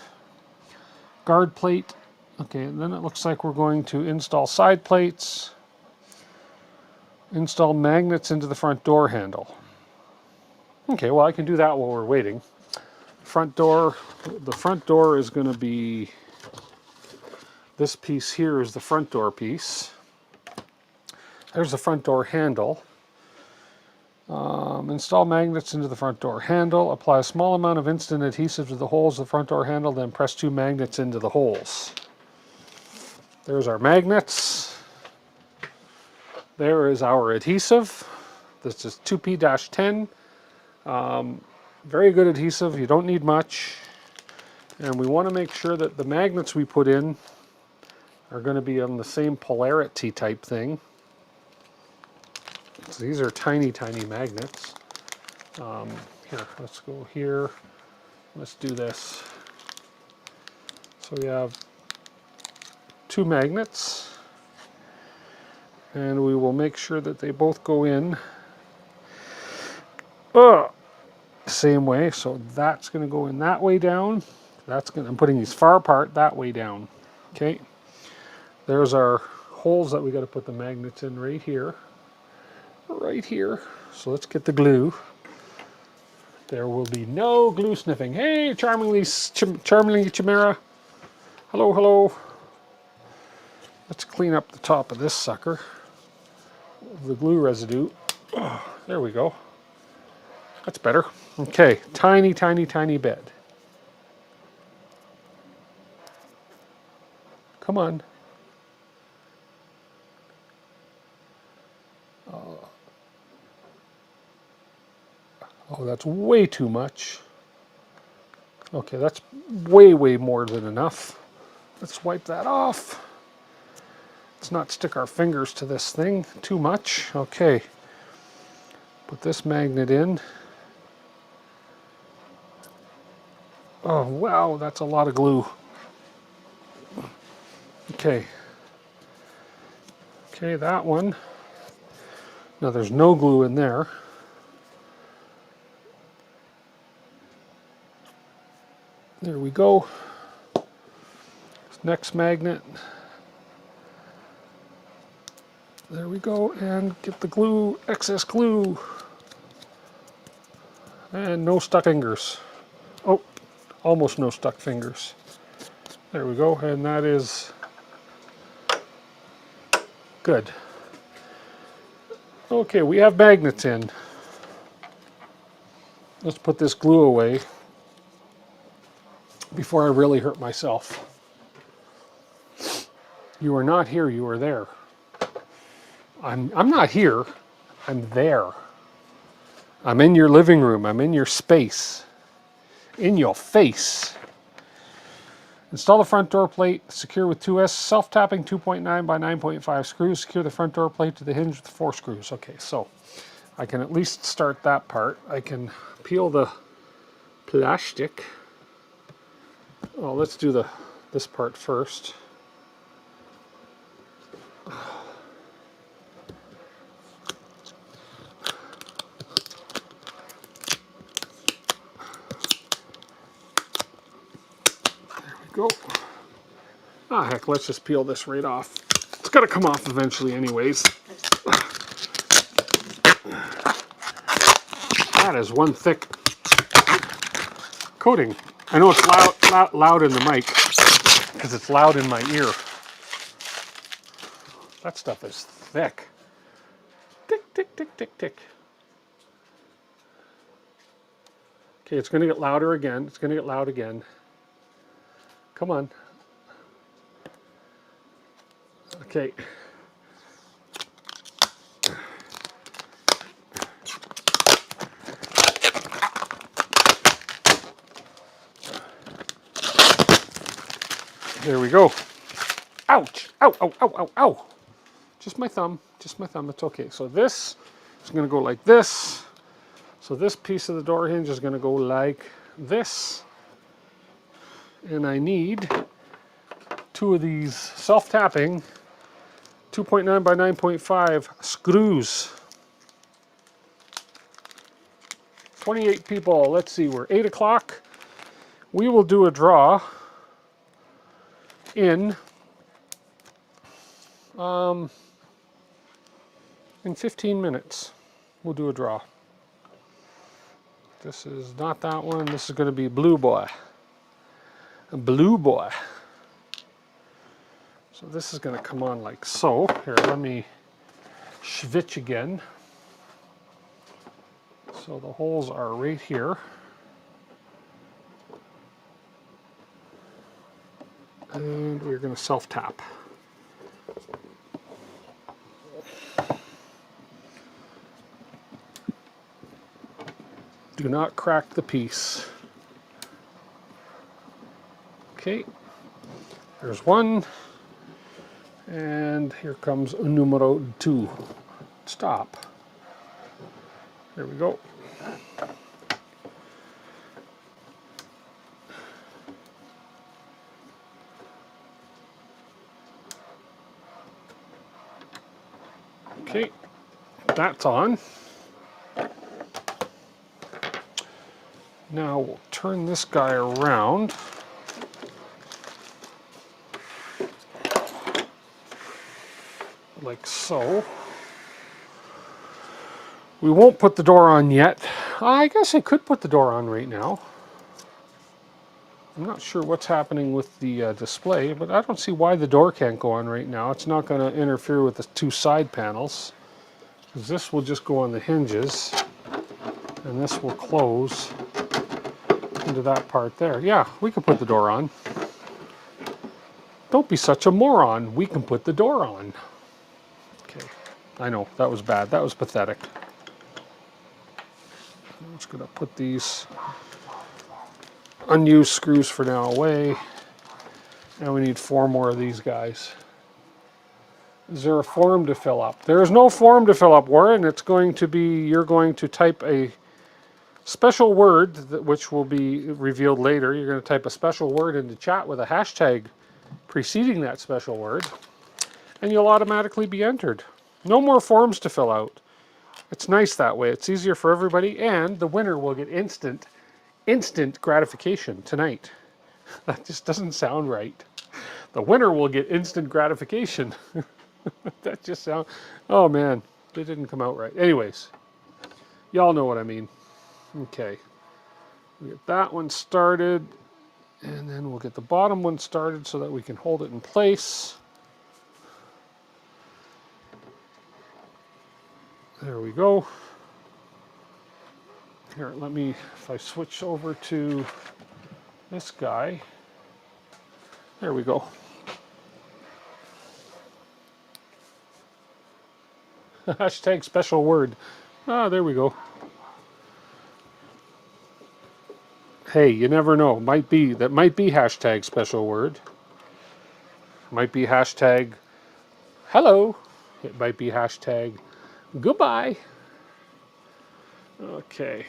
guard plate. Okay, and then it looks like we're going to install side plates, install magnets into the front door handle. Okay, well I can do that while we're waiting. The front door is going to be, this piece here is the front door piece. There's the front door handle. Install magnets into the front door handle. Apply a small amount of instant adhesive to the holes of the front door handle, then press 2 magnets into the holes. There's our magnets. There is our adhesive. This is 2P-10. Very good adhesive. You don't need much. And we want to make sure that the magnets we put in are going to be on the same polarity type thing. So these are tiny, tiny magnets. Here, let's go here. Let's do this. So we have 2 magnets. And we will make sure that they both go in same way. So that's going to go in that way down. I'm putting these far apart that way down. Okay. There's our holes that we got to put the magnets in right here. Right here. So let's get the glue. There will be no glue sniffing. Hey, charmingly Chimera. Hello, hello. Let's clean up the top of this sucker. The glue residue. Oh, there we go. That's better. Okay, tiny, tiny, tiny bit. Come on. Oh, that's way too much. Okay, that's way, way more than enough. Let's wipe that off. Let's not stick our fingers to this thing too much. Okay. Put this magnet in. Oh, wow, that's a lot of glue. Okay. Okay, that one. Now there's no glue in there. There we go. Next magnet. There we go, and get the glue, excess glue. And no stuck fingers. Oh, almost no stuck fingers. There we go, and that is good. Okay, we have magnets in. Let's put this glue away before I really hurt myself. You are not here, you are there. I'm not here, I'm there. I'm in your living room, I'm in your space, in your face. Install the front door plate, secure with 2S self-tapping 2.9 by 9.5 screws. Secure the front door plate to the hinge with 4 screws. Okay, so I can at least start that part. I can peel the plastic. Oh, let's do this part first. Go. Ah, heck, let's just peel this right off. It's got to come off eventually anyways. That is one thick coating. I know it's loud in the mic because it's loud in my ear. That stuff is thick. Tick, tick, tick, tick, tick. Okay, it's going to get louder again. It's going to get loud again. Come on. Okay. There we go. Ouch! Ow, ow, ow, ow, ow! Just my thumb. Just my thumb. It's okay. So this is going to go like this. So this piece of the door hinge is going to go like this. And I need 2 of these self-tapping 2.9 by 9.5 screws. 28 people. Let's see, we're 8 o'clock. We will do a draw in 15 minutes. We'll do a draw. This is not that one. This is going to be Blue Boy. A Blue Boy. So this is going to come on like so. Here, let me switch again. So the holes are right here. And we're going to self-tap. Do not crack the piece. Okay, there's one. And here comes numero 2. Stop. There we go. Okay, that's on. Now we'll turn this guy around. Like so. We won't put the door on yet. I guess I could put the door on right now. I'm not sure what's happening with the display, but I don't see why the door can't go on right now. It's not going to interfere with the 2 side panels. Because this will just go on the hinges, and this will close into that part there. Yeah, we can put the door on. Don't be such a moron. We can put the door on. Okay, I know, that was bad. That was pathetic. I'm just going to put these unused screws for now. away. Now we need 4 more of these guys. Is there a form to fill up? There is no form to fill up, Warren. It's going to be, you're going to type a special word, which will be revealed later. You're going to type a special word into chat with a hashtag preceding that special word, and you'll automatically be entered. No more forms to fill out. It's nice that way. It's easier for everybody, and the winner will get instant gratification tonight. That just doesn't sound right. The winner will get instant gratification. That just sounds, oh man, it didn't come out right. Anyways, y'all know what I mean. Okay, we get that one started, and then we'll get the bottom one started so that we can hold it in place. There we go. Here, let me, if I switch over to this guy, there we go. Hashtag special word. Ah, there we go. Hey, you never know. That might be hashtag special word. Might be hashtag hello. It might be hashtag goodbye. Okay.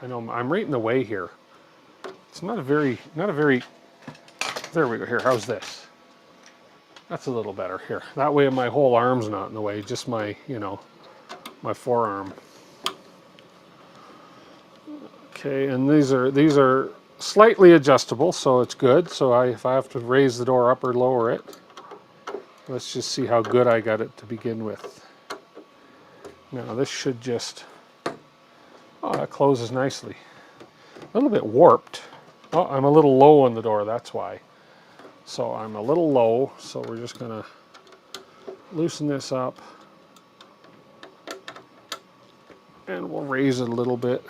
I know I'm right in the way here. It's not a very, there we go. Here, how's this? That's a little better. Here. That way my whole arm's not in the way, just my, my forearm. Okay, and these are slightly adjustable, so it's good. So if I have to raise the door up or lower it, let's just see how good I got it to begin with. Now this should just, oh, that closes nicely. A little bit warped. Oh, I'm a little low on the door, that's why. So I'm a little low, so we're just gonna loosen this up. And we'll raise it a little bit.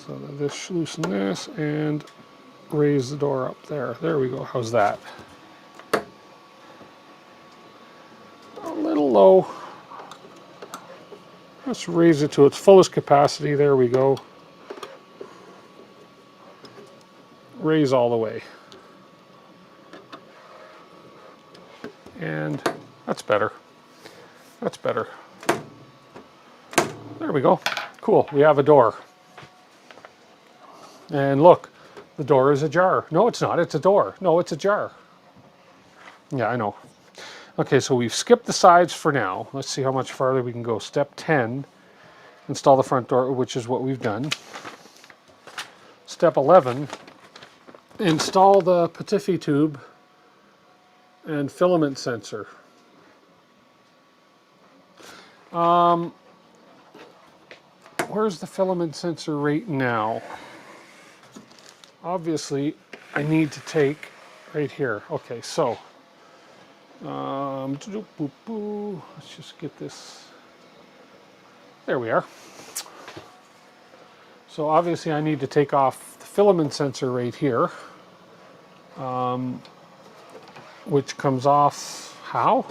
So this, loosen this and raise the door up there. There we go, how's that? A little low. Let's raise it to its fullest capacity. There we go. Raise all the way. And that's better. That's better. There we go. Cool, we have a door. And look, the door is ajar. No, it's not, it's a door. No, it's a jar. Yeah, I know. Okay, so we've skipped the sides for now. Let's see how much farther we can go. Step 10, install the front door, which is what we've done. Step 11, install the Patifi tube and filament sensor. Where's the filament sensor right now? Obviously, I need to take right here. Okay, so let's just get this. There we are. So obviously, I need to take off the filament sensor right here, which comes off how?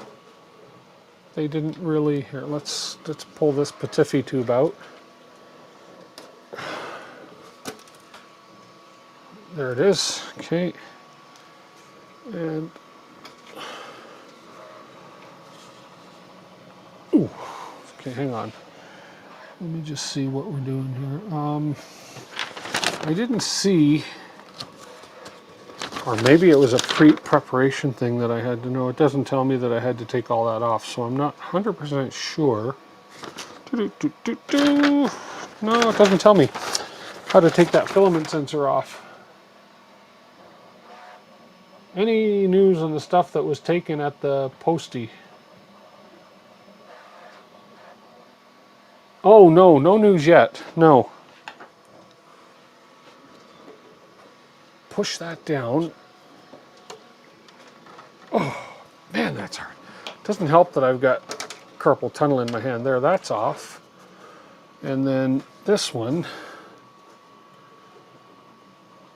They didn't really. Here, let's pull this Patifi tube out. There it is. Okay. And ooh. Okay, hang on. Let me just see what we're doing here. I didn't see, or maybe it was a pre-preparation thing that I had to know. It doesn't tell me that I had to take all that off, so I'm not 100% sure. No, it doesn't tell me how to take that filament sensor off. Any news on the stuff that was taken at the postie? Oh no, no news yet. No. Push that down. Oh, man, that's hard. Doesn't help that I've got carpal tunnel in my hand. There, that's off. And then this one.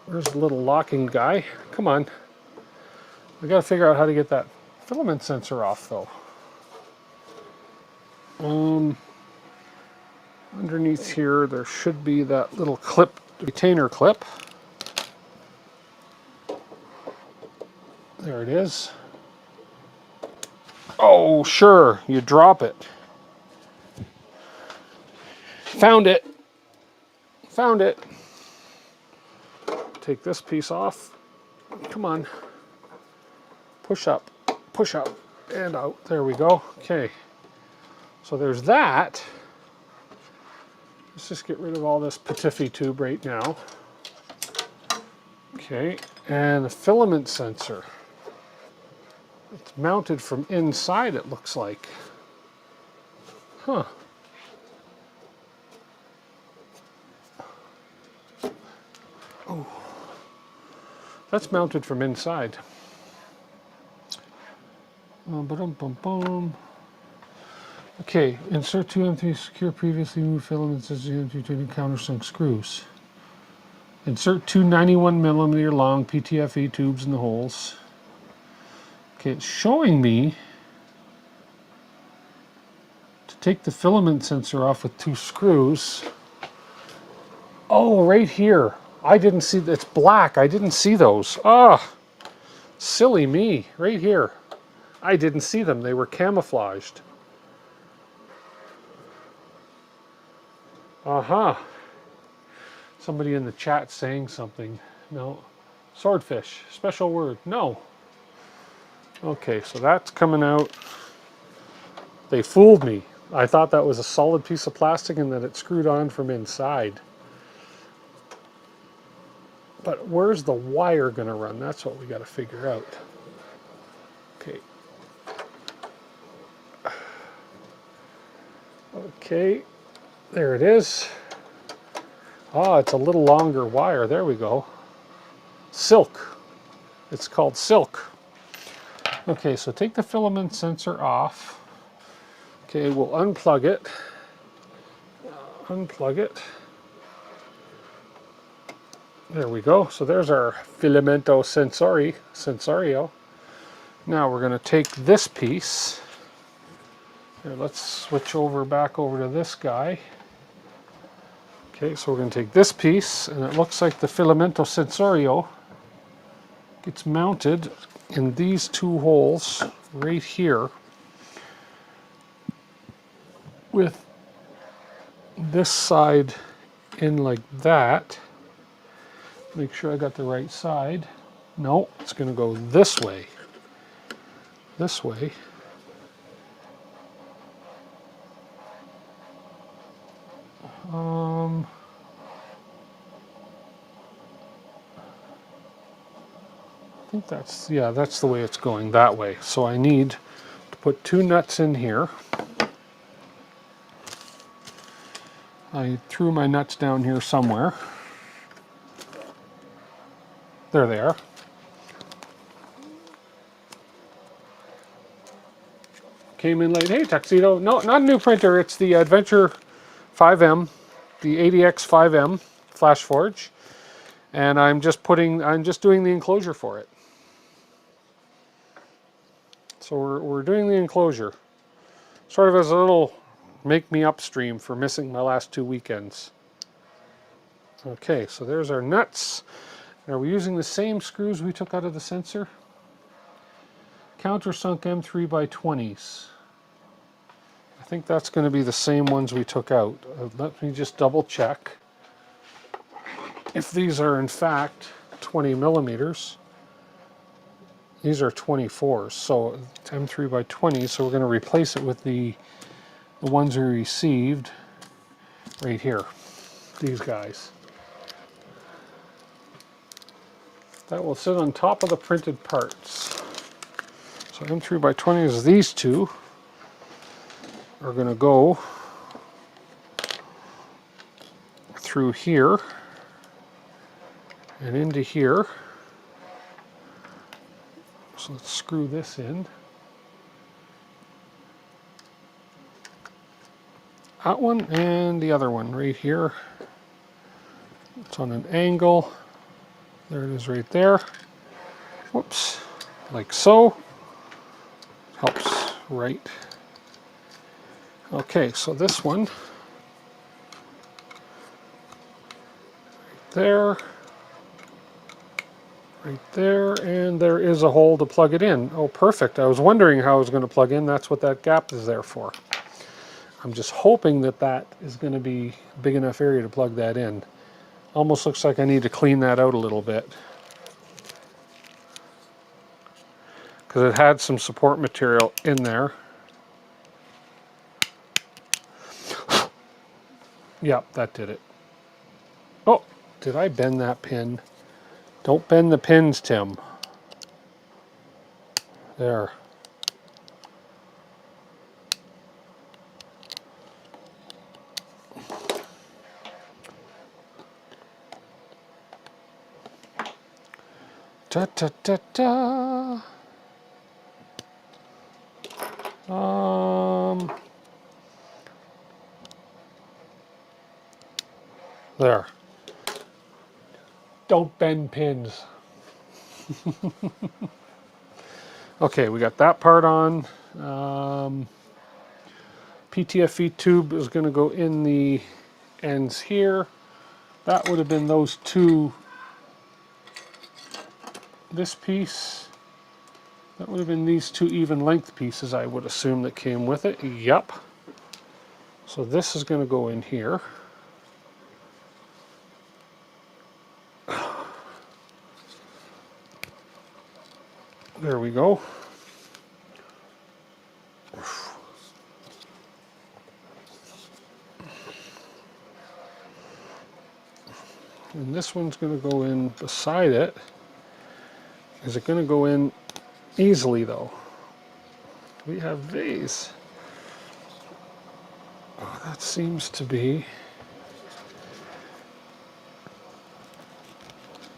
Where's the little locking guy? Come on. We gotta figure out how to get that filament sensor off though. Underneath here, there should be that little clip, retainer clip. There it is. Oh, sure, you drop it. Found it. Found it. Take this piece off. Come on. Push up, and out. There we go. Okay. So there's that. Let's just get rid of all this Patiffy tube right now. Okay, and the filament sensor. It's mounted from inside, it looks like. Huh. Oh. That's mounted from inside. Ba-dum-bum-bum. Okay, insert 2 M3 secure previously moved filaments as M3 to countersunk screws. Insert 2 91mm long PTFE tubes in the holes. Okay, it's showing me to take the filament sensor off with 2 screws. Oh, right here. I didn't see, it's black. I didn't see those. Ah, silly me. Right here. I didn't see them. They were camouflaged. Uh-huh. Somebody in the chat saying something. No. Swordfish. Special word. No. Okay, so that's coming out. They fooled me. I thought that was a solid piece of plastic and that it screwed on from inside. But where's the wire going to run? That's what we got to figure out. Okay. Okay. There it is. Ah, it's a little longer wire. There we go. Silk. It's called silk. Okay, so take the filament sensor off. Okay, we'll unplug it. Unplug it. There we go. So there's our filamento sensorio. Now we're going to take this piece. Here, let's switch back over to this guy. Okay, so we're going to take this piece, and it looks like the filamento sensorio gets mounted in these 2 holes right here with this side in like that. Make sure I got the right side. No, it's going to go this way. This way. I think that's, yeah, that's the way it's going, that way. So I need to put 2 nuts in here. I threw my nuts down here somewhere. There they are. Came in late. Hey, Tuxedo. No, not a new printer. It's the Adventure 5M, the ADX 5M Flash Forge. And I'm just doing the enclosure for it. So we're doing the enclosure. Sort of as a little make me upstream for missing my last 2 weekends. Okay, so there's our nuts. Are we using the same screws we took out of the sensor? Countersunk M3x20s. I think that's going to be the same ones we took out. Let me just double check if these are in fact 20 millimeters. These are 24s, so it's M3x20, so we're going to replace it with the ones we received right here, these guys. That will sit on top of the printed parts. So M3x20s, these 2 are going to go through here and into here. So let's screw this in. That one and the other one right here. It's on an angle. There it is right there. Whoops. Like so. Helps right. Okay, so this one right there right there, and there is a hole to plug it in. Oh, perfect. I was wondering how I was going to plug in. That's what that gap is there for. I'm just hoping that that is going to be a big enough area to plug that in. Almost looks like I need to clean that out a little bit, because it had some support material in there. Yep, that did it. Oh, did I bend that pin? Don't bend the pins, Tim. There. Da da da da. There. Don't bend pins. Okay, we got that part on. PTFE tube is going to go in the ends here. That would have been those two. This piece. That would have been these two even length pieces, I would assume, that came with it. Yep. So this is going to go in here. There we go. And this one's going to go in beside it. Is it going to go in easily, though? We have these. Oh, that seems to be...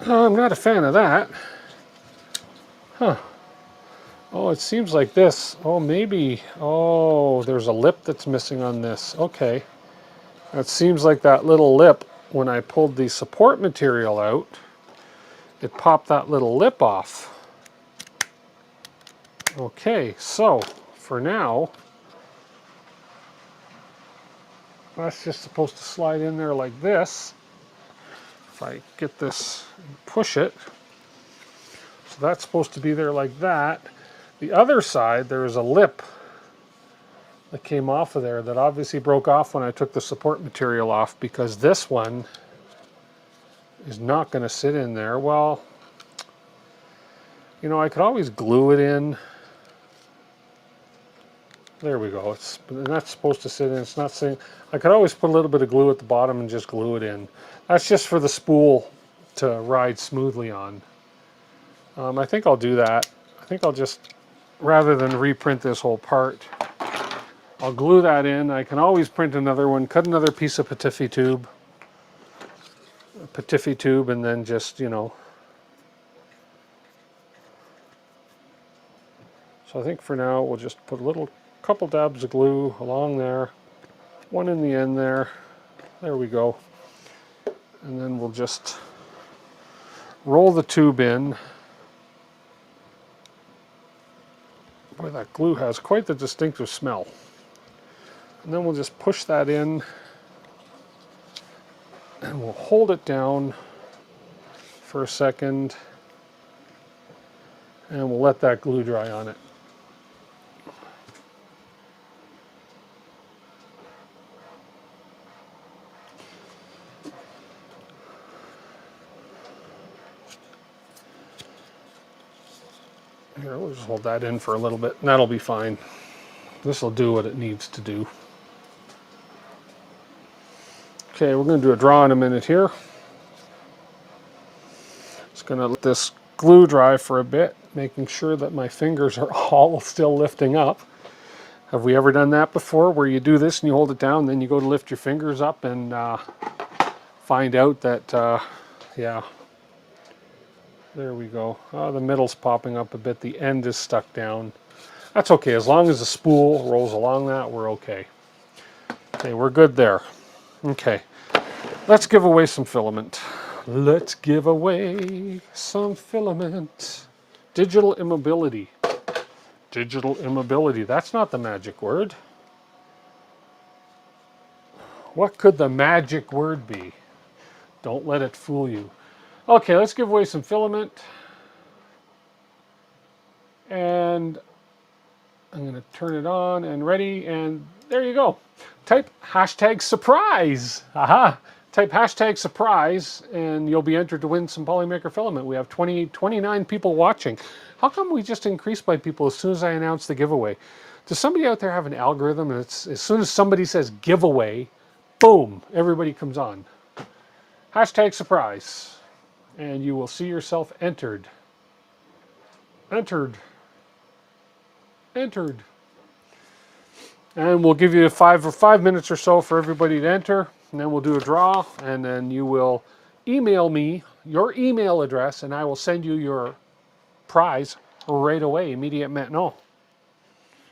Oh, I'm not a fan of that. Huh. Oh, it seems like this. Oh, maybe... Oh, there's a lip that's missing on this. Okay. It seems like that little lip, when I pulled the support material out, it popped that little lip off. Okay, so for now, that's just supposed to slide in there like this. If I get this and push it, so that's supposed to be there like that. The other side, there is a lip that came off of there that obviously broke off when I took the support material off, because this one is not going to sit in there. Well, you know, I could always glue it in. There we go. It's not supposed to sit in. It's not saying. I could always put a little bit of glue at the bottom and just glue it in. That's just for the spool to ride smoothly on. I think I'll do that. I think I'll just, rather than reprint this whole part, I'll glue that in. I can always print another one, cut another piece of Patifi tube, and then just, you know. So I think for now we'll just put a couple dabs of glue along there, one in the end there. There we go. And then we'll just roll the tube in. Boy, that glue has quite the distinctive smell. And then we'll just push that in, and we'll hold it down for a second, and we'll let that glue dry on it. Here, we'll just hold that in for a little bit, and that'll be fine. This will do what it needs to do. Okay, we're going to do a draw in a minute here. Just going to let this glue dry for a bit, making sure that my fingers are all still lifting up. Have we ever done that before, where you do this and you hold it down, then you go to lift your fingers up and find out that, yeah, there we go. Oh, the middle's popping up a bit. The end is stuck down. That's okay. As long as the spool rolls along that, we're okay. Okay, we're good there. Okay, let's give away some filament. Let's give away some filament. Digital immobility. Digital immobility. That's not the magic word. What could the magic word be? Don't let it fool you. Okay, let's give away some filament. And I'm going to turn it on and ready, and there you go. Type hashtag surprise. Aha. Type hashtag surprise, and you'll be entered to win some Polymaker Filament. We have 29 people watching. How come we just increased by people as soon as I announced the giveaway? Does somebody out there have an algorithm, and it's as soon as somebody says giveaway, boom, everybody comes on. Hashtag surprise, and you will see yourself entered. Entered. Entered. And we'll give you 5 minutes or so for everybody to enter, and then we'll do a draw, and then you will email me your email address, and I will send you your prize right away. Immediate maintenant.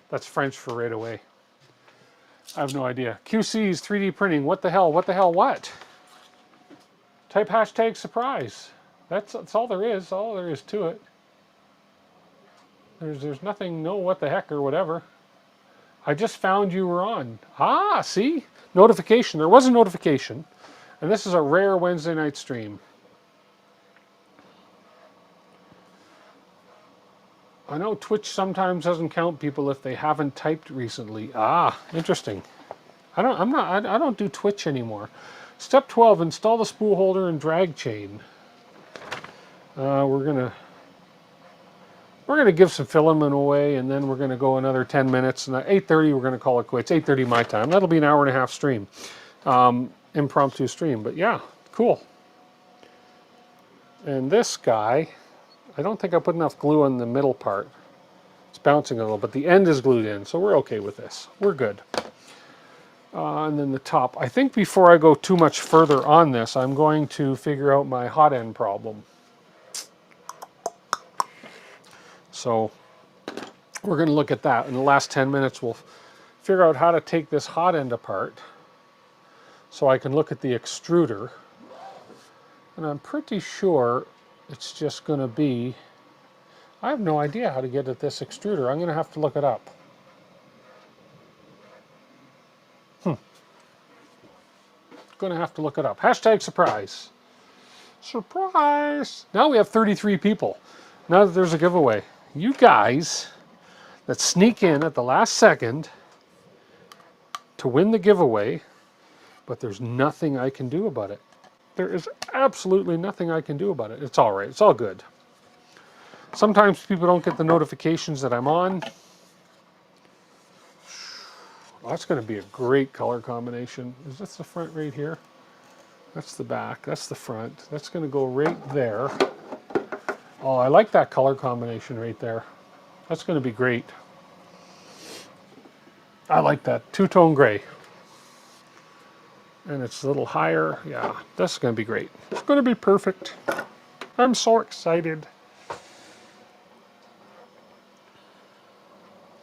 That's French for right away. I have no idea. QC's 3D printing. What the hell? What the hell? What? Type hashtag surprise. That's all there is. All there is to it. There's nothing. No what the heck or whatever. I just found you were on. Ah, see? Notification. There was a notification. And this is a rare Wednesday night stream. I know Twitch sometimes doesn't count people if they haven't typed recently. Ah, interesting. I don't do Twitch anymore. Step 12, install the spool holder and drag chain. We're gonna give some filament away, and then we're gonna go another 10 minutes, and at 8:30 we're gonna call it quits. 8:30 my time. That'll be an hour and a half stream, impromptu stream. But yeah, cool. And this guy, I don't think I put enough glue on the middle part. It's bouncing a little, but the end is glued in, so we're okay with this. We're good. And then the top. I think before I go too much further on this, I'm going to figure out my hot end problem. So we're going to look at that. In the last 10 minutes, we'll figure out how to take this hot end apart so I can look at the extruder. And I'm pretty sure it's just going to be, I have no idea how to get at this extruder. I'm going to have to look it up. Going to have to look it up. Hashtag surprise. Surprise! Now we have 33 people. Now that there's a giveaway. You guys that sneak in at the last second to win the giveaway, but there's nothing I can do about it. There is absolutely nothing I can do about it. It's all right. It's all good. Sometimes people don't get the notifications that I'm on. Oh, that's going to be a great color combination. Is this the front right here? That's the back. That's the front. That's going to go right there. Oh, I like that color combination right there. That's going to be great. I like that. Two-tone gray. And it's a little higher. Yeah, that's going to be great. It's going to be perfect. I'm so excited.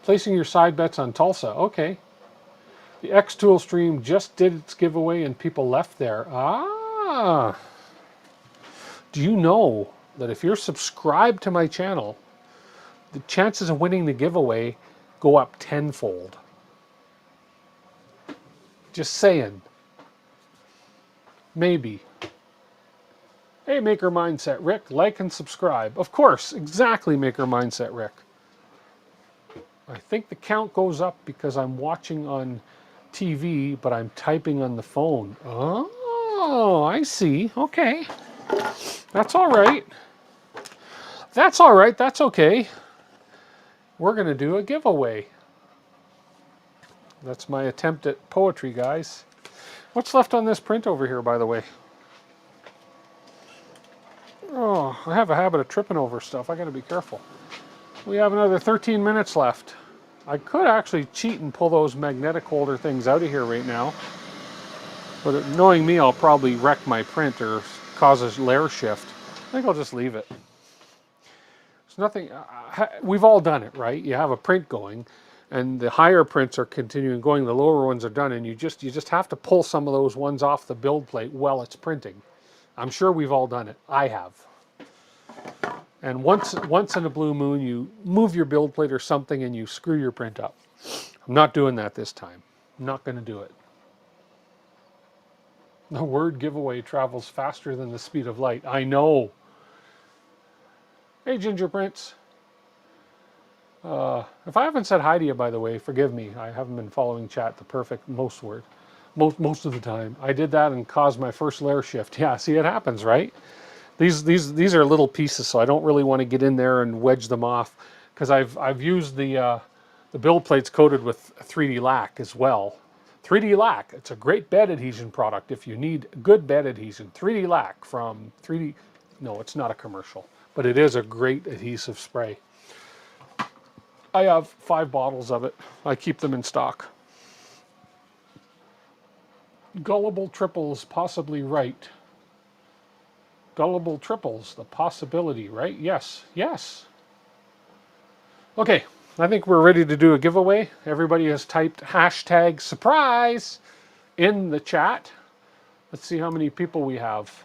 Placing your side bets on Tulsa. Okay. The XTool stream just did its giveaway and people left there. Ah. Do you know that if you're subscribed to my channel, the chances of winning the giveaway go up tenfold? Just saying. Maybe. Hey, Maker Mindset Rick, like and subscribe. Of course, exactly, Maker Mindset Rick. I think the count goes up because I'm watching on TV, but I'm typing on the phone. Oh, I see. Okay. That's all right. That's all right. That's okay. We're going to do a giveaway. That's my attempt at poetry, guys. What's left on this print over here, by the way? Oh, I have a habit of tripping over stuff. I got to be careful. We have another 13 minutes left. I could actually cheat and pull those magnetic holder things out of here right now. But knowing me, I'll probably wreck my print or cause a layer shift. I think I'll just leave it. It's nothing. We've all done it, right? You have a print going, and the higher prints are continuing going. The lower ones are done, and you just have to pull some of those ones off the build plate while it's printing. I'm sure we've all done it. I have. And once in a blue moon, you move your build plate or something, and you screw your print up. I'm not doing that this time. I'm not going to do it. The word giveaway travels faster than the speed of light. I know. Hey, Ginger Prince. If I haven't said hi to you, by the way, forgive me. I haven't been following chat the perfect most of the time. I did that and caused my first layer shift. Yeah, see, it happens, right? These are little pieces, so I don't really want to get in there and wedge them off, because I've used the build plates coated with 3D lac as well. 3D lac, it's a great bed adhesion product if you need good bed adhesion. 3D lac from 3D, no, it's not a commercial, but it is a great adhesive spray. I have 5 bottles of it. I keep them in stock. Gullible triples, possibly right. Gullible triples, the possibility, right? Yes, yes. Okay, I think we're ready to do a giveaway. Everybody has typed hashtag surprise in the chat. Let's see how many people we have.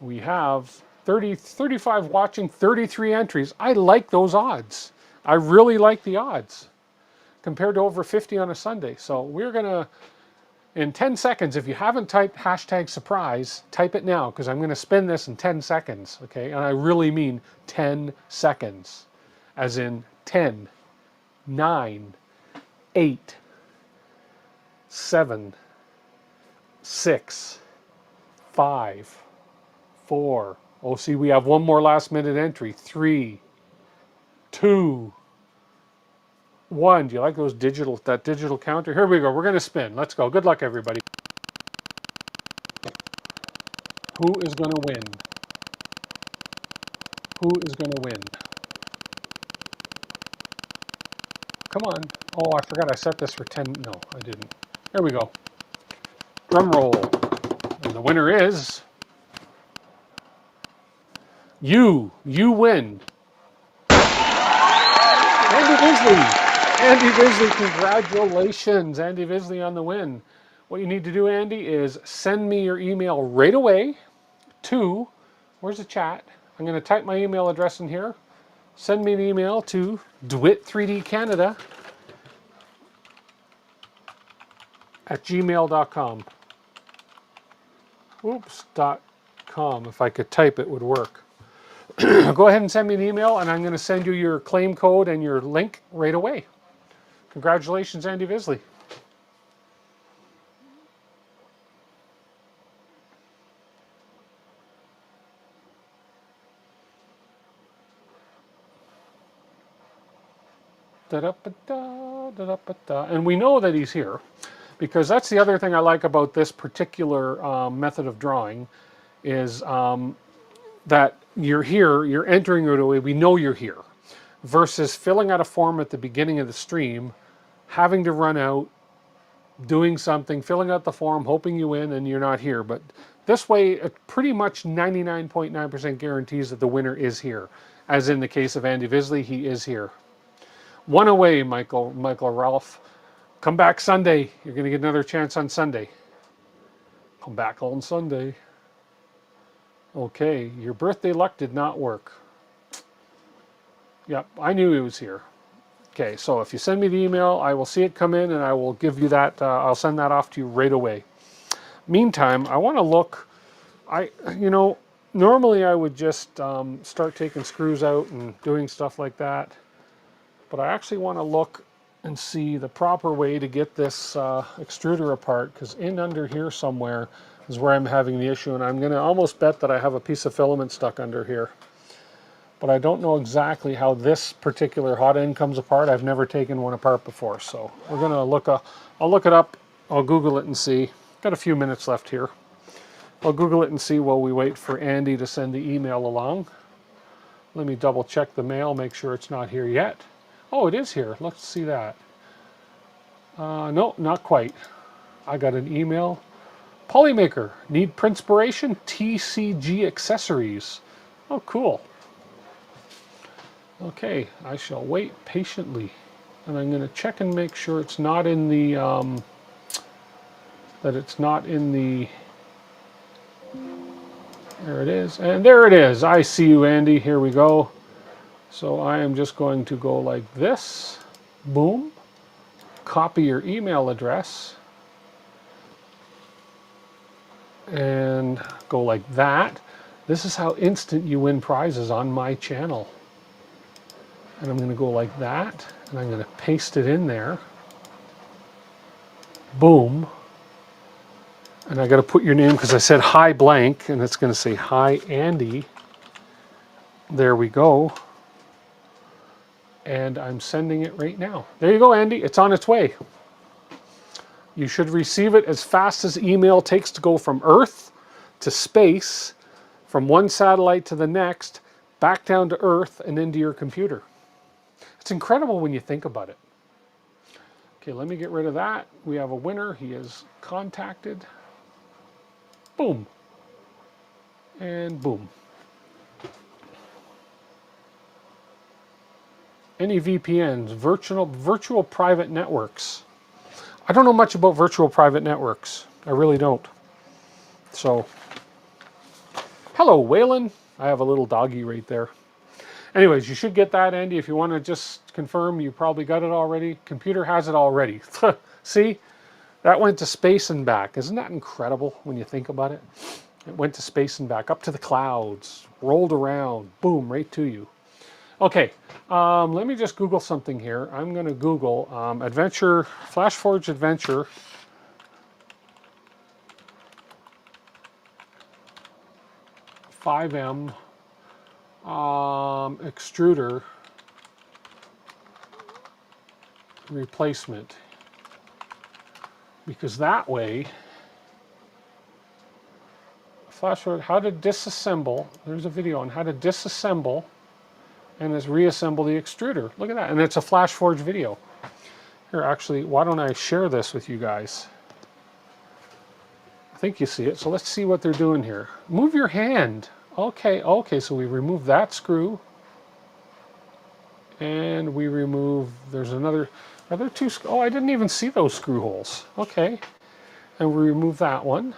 We have 35 watching, 33 entries. I like those odds. I really like the odds compared to over 50 on a Sunday. So we're going to, in 10 seconds, if you haven't typed hashtag surprise, type it now, because I'm going to spin this in 10 seconds, okay? And I really mean 10 seconds, as in 10, 9, 8, 7, 6, 5, 4. Oh, see, we have one more last minute entry. 3, 2, 1. Do you like that digital counter? Here we go. We're going to spin. Let's go. Good luck, everybody. Who is going to win? Who is going to win? Come on. Oh, I forgot I set this for 10. No, I didn't. There we go. Drum roll. And the winner is you. You win. Andy Bisley. Andy Bisley, congratulations. Andy Bisley on the win. What you need to do, Andy, is send me your email right away to, where's the chat? I'm going to type my email address in here. Send me an email to dwit3dcanada at gmail.com. Oops.com. If I could type, it would work. Go ahead and send me an email, and I'm going to send you your claim code and your link right away. Congratulations, Andy Bisley. Da-da-ba-da, da-da-ba-da. And we know that he's here, because that's the other thing I like about this particular method of drawing is that you're here, you're entering right away, we know you're here, versus filling out a form at the beginning of the stream, having to run out, doing something, filling out the form, hoping you win, and you're not here. But this way, it pretty much 99.9% guarantees that the winner is here. As in the case of Andy Bisley, he is here. One away, Michael Ralph. Come back Sunday. You're going to get another chance on Sunday. Come back on Sunday. Okay, your birthday luck did not work. Yep, I knew he was here. Okay, so if you send me the email, I will see it come in and I will give you that. I'll send that off to you right away. Meantime, I want to look. Normally I would just start taking screws out and doing stuff like that. But I actually want to look and see the proper way to get this extruder apart, because in under here somewhere is where I'm having the issue, and I'm going to almost bet that I have a piece of filament stuck under here. But I don't know exactly how this particular hot end comes apart. I've never taken one apart before, so we're going to look. I'll look it up. I'll Google it and see. Got a few minutes left here. I'll Google it and see while we wait for Andy to send the email along. Let me double check the mail, make sure it's not here yet. Oh, it is here. Let's see that. No, not quite. I got an email. Polymaker, need Printspiration? TCG accessories. Oh, cool. Okay, I shall wait patiently. And I'm going to check and make sure it's not in the, there it is. And there it is. I see you, Andy. Here we go. So I am just going to go like this. Boom. Copy your email address. And go like that. This is how instant you win prizes on my channel. And I'm going to go like that, and I'm going to paste it in there. Boom. And I got to put your name because I said hi blank, and it's going to say hi Andy. There we go. And I'm sending it right now. There you go, Andy. It's on its way. You should receive it as fast as email takes to go from Earth to space, from one satellite to the next, back down to Earth and into your computer. It's incredible when you think about it. Okay, let me get rid of that. We have a winner. He is contacted. Boom. And boom. Any VPNs, virtual private networks. I don't know much about virtual private networks. I really don't. So, hello, Waylon. I have a little doggy right there. Anyways, you should get that, Andy. If you want to just confirm, you probably got it already. Computer has it already. See? That went to space and back. Isn't that incredible when you think about it? It went to space and back, up to the clouds, rolled around, boom, right to you. Okay, let me just Google something here. I'm going to Google Adventure, FlashForge Adventure. $5M extruder replacement, because that way, FlashForge, how to disassemble. There's a video on how to disassemble and is reassemble the extruder. Look at that, and it's a FlashForge video. Here, actually, why don't I share this with you guys? I think you see it, so let's see what they're doing here. Move your hand. Okay, okay, so we remove that screw. And we remove, there's another, are there two, oh, I didn't even see those screw holes. Okay, and we remove that one.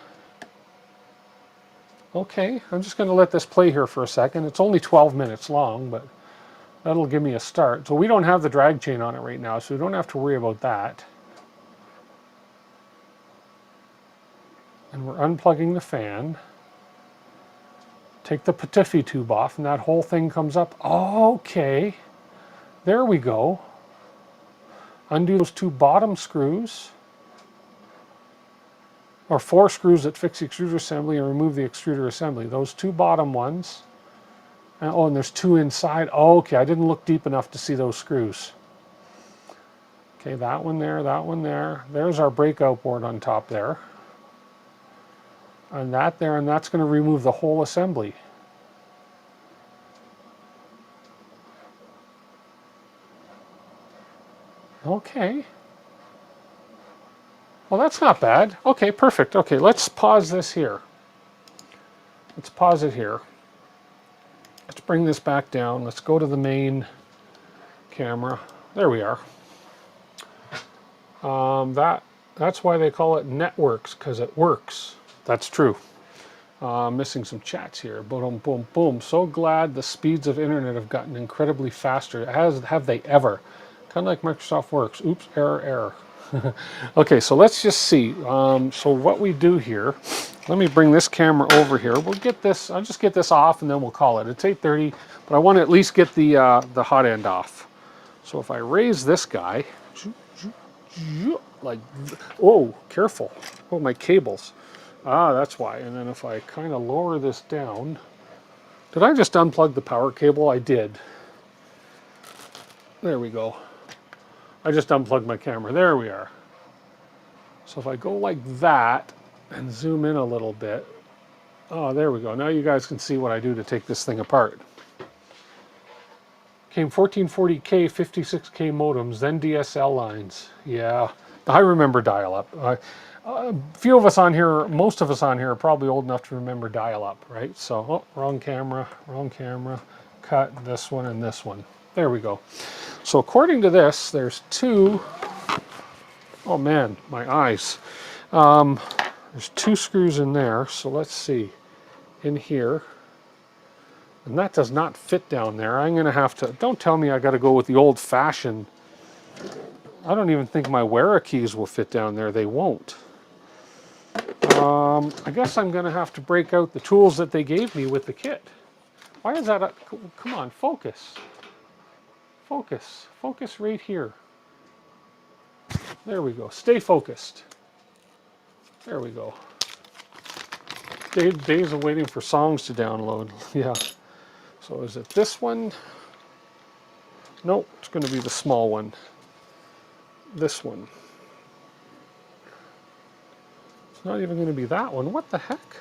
Okay, I'm just going to let this play here for a second. It's only 12 minutes long, but that'll give me a start. So we don't have the drag chain on it right now, so we don't have to worry about that. And we're unplugging the fan. Take the Patifi tube off, and that whole thing comes up. Okay, there we go. Undo those two bottom screws, or 4 screws that fix the extruder assembly, and remove the extruder assembly. Those 2 bottom ones. And, oh, and there's 2 inside. Oh, okay, I didn't look deep enough to see those screws. Okay, that one there, that one there. There's our breakout board on top there. And that there, and that's going to remove the whole assembly. Okay. Well, that's not bad. Okay, perfect. Okay, let's pause this here. Let's pause it here. Let's bring this back down. Let's go to the main camera. There we are. That's why they call it networks, because it works. That's true. Missing some chats here. Boom, boom, boom. So glad the speeds of internet have gotten incredibly faster. Have they ever? Kind of like Microsoft Works. Oops, error, error. Okay, so let's just see. So what we do here, let me bring this camera over here. We'll get this, I'll just get this off and then we'll call it. It's 8:30, but I want to at least get the hot end off. So if I raise this guy, like, oh, careful. Oh, my cables. Ah, that's why. And then if I kind of lower this down, did I just unplug the power cable? I did. There we go. I just unplugged my camera. There we are. So if I go like that and zoom in a little bit, oh, there we go. Now you guys can see what I do to take this thing apart. Came 1440K, 56K modems, then DSL lines. Yeah, I remember dial-up. A few of us on here, most of us on here are probably old enough to remember dial-up, right? So, oh, wrong camera, cut this one and this one. There we go. So according to this, there's 2, oh man, my eyes. There's 2 screws in there, so let's see, in here. And that does not fit down there. I'm gonna have to, don't tell me I gotta go with the old-fashioned, I don't even think my Wera keys will fit down there. They won't. I guess I'm gonna have to break out the tools that they gave me with the kit. Why is that, come on, focus. Focus. Focus right here. There we go. Stay focused. There we go. Days of waiting for songs to download. Yeah. So is it this one? Nope, it's going to be the small one. This one. It's not even going to be that one. What the heck?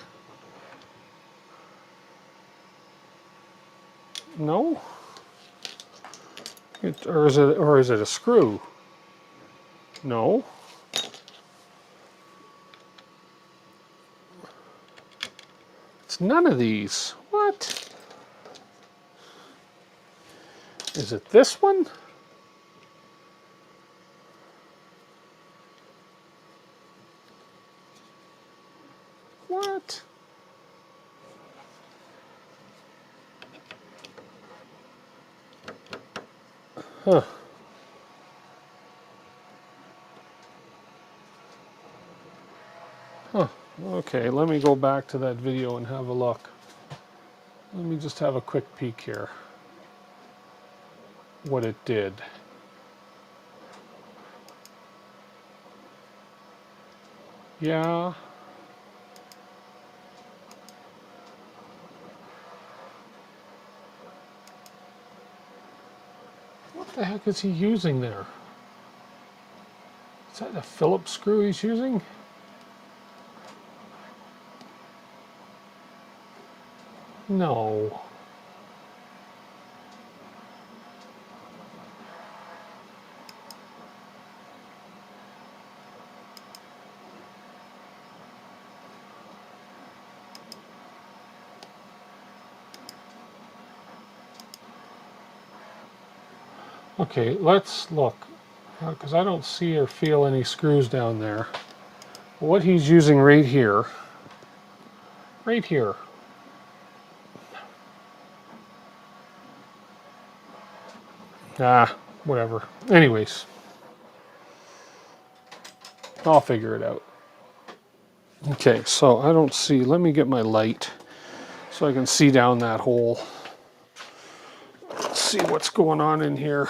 No? Or is it a screw? No. It's none of these. What? Is it this one? What? Huh. Huh. Okay, let me go back to that video and have a look. Let me just have a quick peek here. What it did. Yeah. What the heck is he using there? Is that a Phillips screw he's using? No. Okay, let's look, because I don't see or feel any screws down there. What he's using right here, whatever. Anyways, I'll figure it out. Okay, so I don't see, let me get my light so I can see down that hole. Let's see what's going on in here.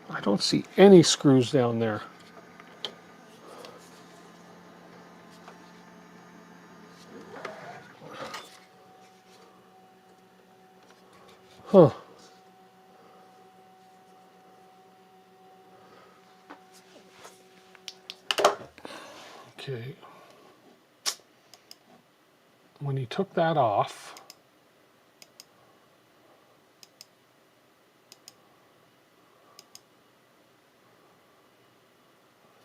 I don't see any screws down there. Huh. Okay. When he took that off,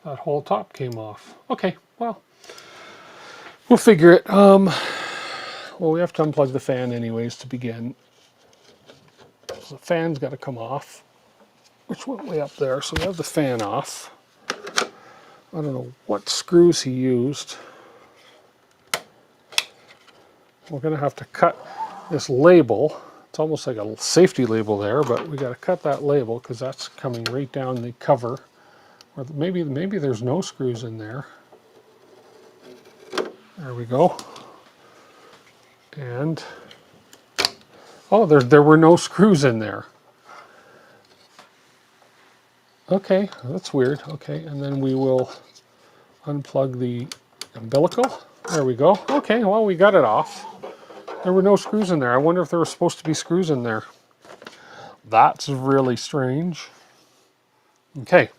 that whole top came off. Okay, well, we'll figure it. Well, we have to unplug the fan anyways to begin. So the fan's got to come off, which went way up there. So we have the fan off. I don't know what screws he used. We're going to have to cut this label. It's almost like a safety label there, but we got to cut that label because that's coming right down the cover. Or maybe there's no screws in there. There we go. And oh, there were no screws in there. Okay, that's weird. Okay, and then we will unplug the umbilical. There we go. Okay, well, we got it off. There were no screws in there. I wonder if there were supposed to be screws in there. That's really strange. Okay,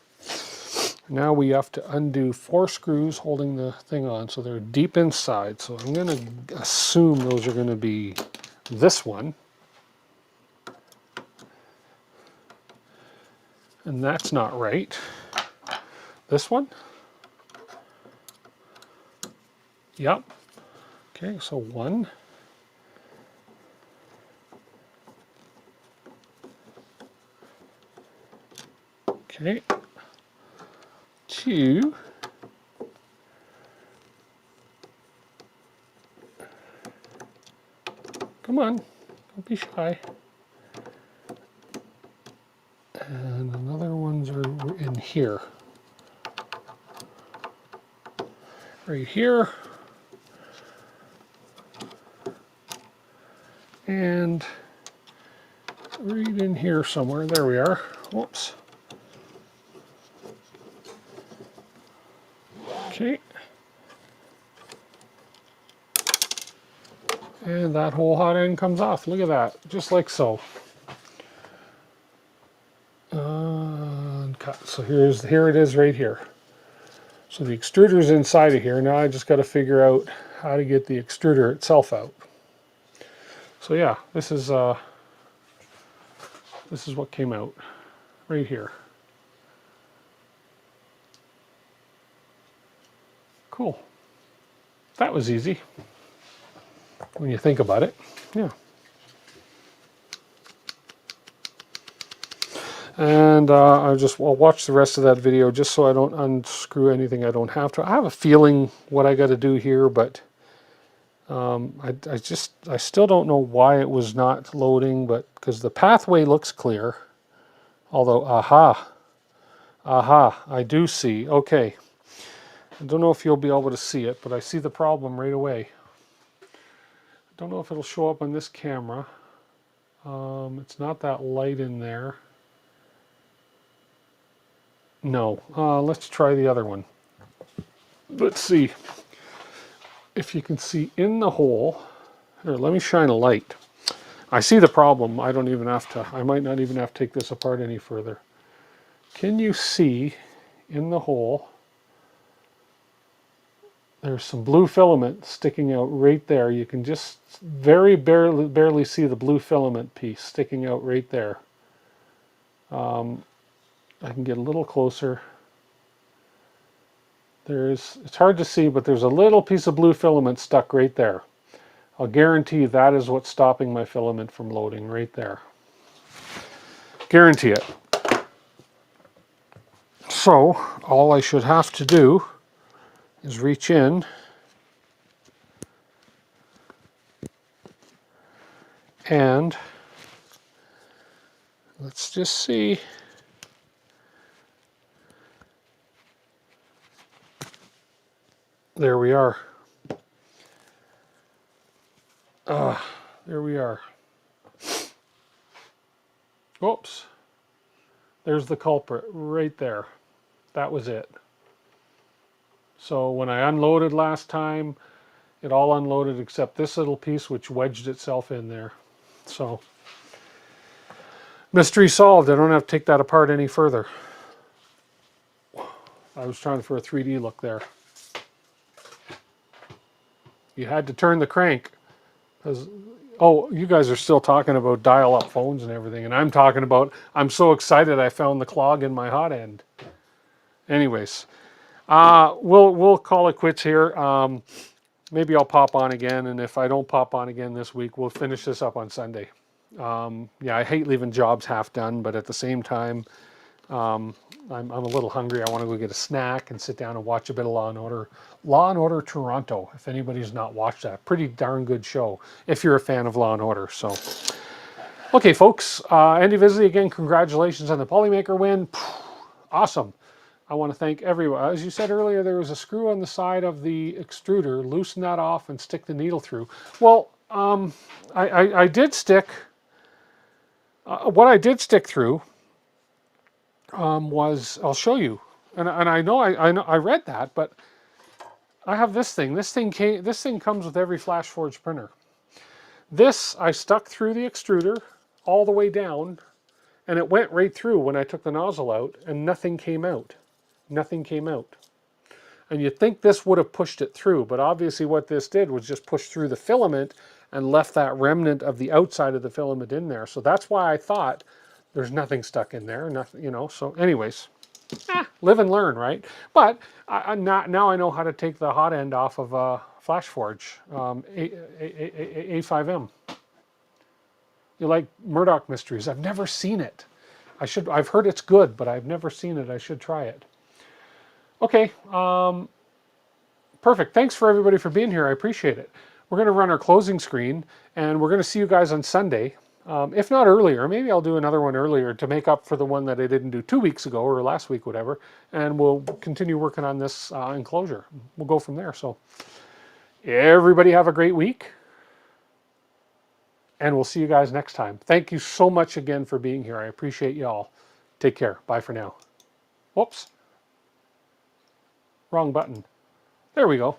now we have to undo 4 screws holding the thing on, so they're deep inside. So I'm going to assume those are going to be this one. And that's not right. This one? Yep. Okay, so 1. Okay. 2. Come on, don't be shy. And another ones are in here. Right here. And right in here somewhere, there we are. Whoops. Okay. And that whole hot end comes off. Look at that, just like so. Cut. So here it is right here. So the extruder's inside of here. Now I just got to figure out how to get the extruder itself out. So yeah, this is what came out right here. Cool. That was easy when you think about it. Yeah. And I'll watch the rest of that video just so I don't unscrew anything I don't have to. I have a feeling what I got to do here, but I still don't know why it was not loading, but because the pathway looks clear. Although, aha, I do see. Okay. I don't know if you'll be able to see it, but I see the problem right away. I don't know if it'll show up on this camera. It's not that light in there. No. Let's try the other one. Let's see if you can see in the hole. Here, let me shine a light. I see the problem. I don't even have to, I might not even have to take this apart any further. Can you see in the hole? There's some blue filament sticking out right there. You can just very barely see the blue filament piece sticking out right there. I can get a little closer. It's hard to see, but there's a little piece of blue filament stuck right there. I'll guarantee that is what's stopping my filament from loading right there. Guarantee it. So all I should have to do is reach in and let's just see. There we are. There we are. Oops. There's the culprit right there. That was it. So when I unloaded last time, it all unloaded except this little piece which wedged itself in there. So, mystery solved. I don't have to take that apart any further. I was trying for a 3D look there. You had to turn the crank. Oh, you guys are still talking about dial-up phones and everything, and I'm talking about, I'm so excited I found the clog in my hot end. Anyways, we'll call it quits here. Maybe I'll pop on again, and if I don't pop on again this week, we'll finish this up on Sunday. Yeah, I hate leaving jobs half done, but at the same time, I'm a little hungry. I want to go get a snack and sit down and watch a bit of Law & Order. Law & Order Toronto, if anybody's not watched that. Pretty darn good show, if you're a fan of Law & Order. So, okay, folks. Andy Visley, again, congratulations on the Polymaker win. Awesome. I want to thank everyone. As you said earlier, there was a screw on the side of the extruder. Loosen that off and stick the needle through. Well, I did stick... what I did stick through was, I'll show you, and I know I read that, but I have this thing. This thing comes with every FlashForge printer. This I stuck through the extruder all the way down, and it went right through when I took the nozzle out, and nothing came out. Nothing came out. And you'd think this would have pushed it through, but obviously what this did was just push through the filament and left that remnant of the outside of the filament in there. So that's why I thought there's nothing stuck in there, nothing, you know. So anyways, live and learn, right? But now I know how to take the hot end off of FlashForge A5M. You like Murdoch Mysteries? I've never seen it. I've heard it's good, but I've never seen it. I should try it. Okay, perfect. Thanks for everybody for being here. I appreciate it. We're going to run our closing screen, and we're going to see you guys on Sunday. If not earlier, maybe I'll do another one earlier to make up for the one that I didn't do 2 weeks ago or last week, whatever. And we'll continue working on this enclosure. We'll go from there. So everybody have a great week. and we'll see you guys next time. Thank you so much again for being here. I appreciate you all. Take care. Bye for now. Whoops. Wrong button. There we go.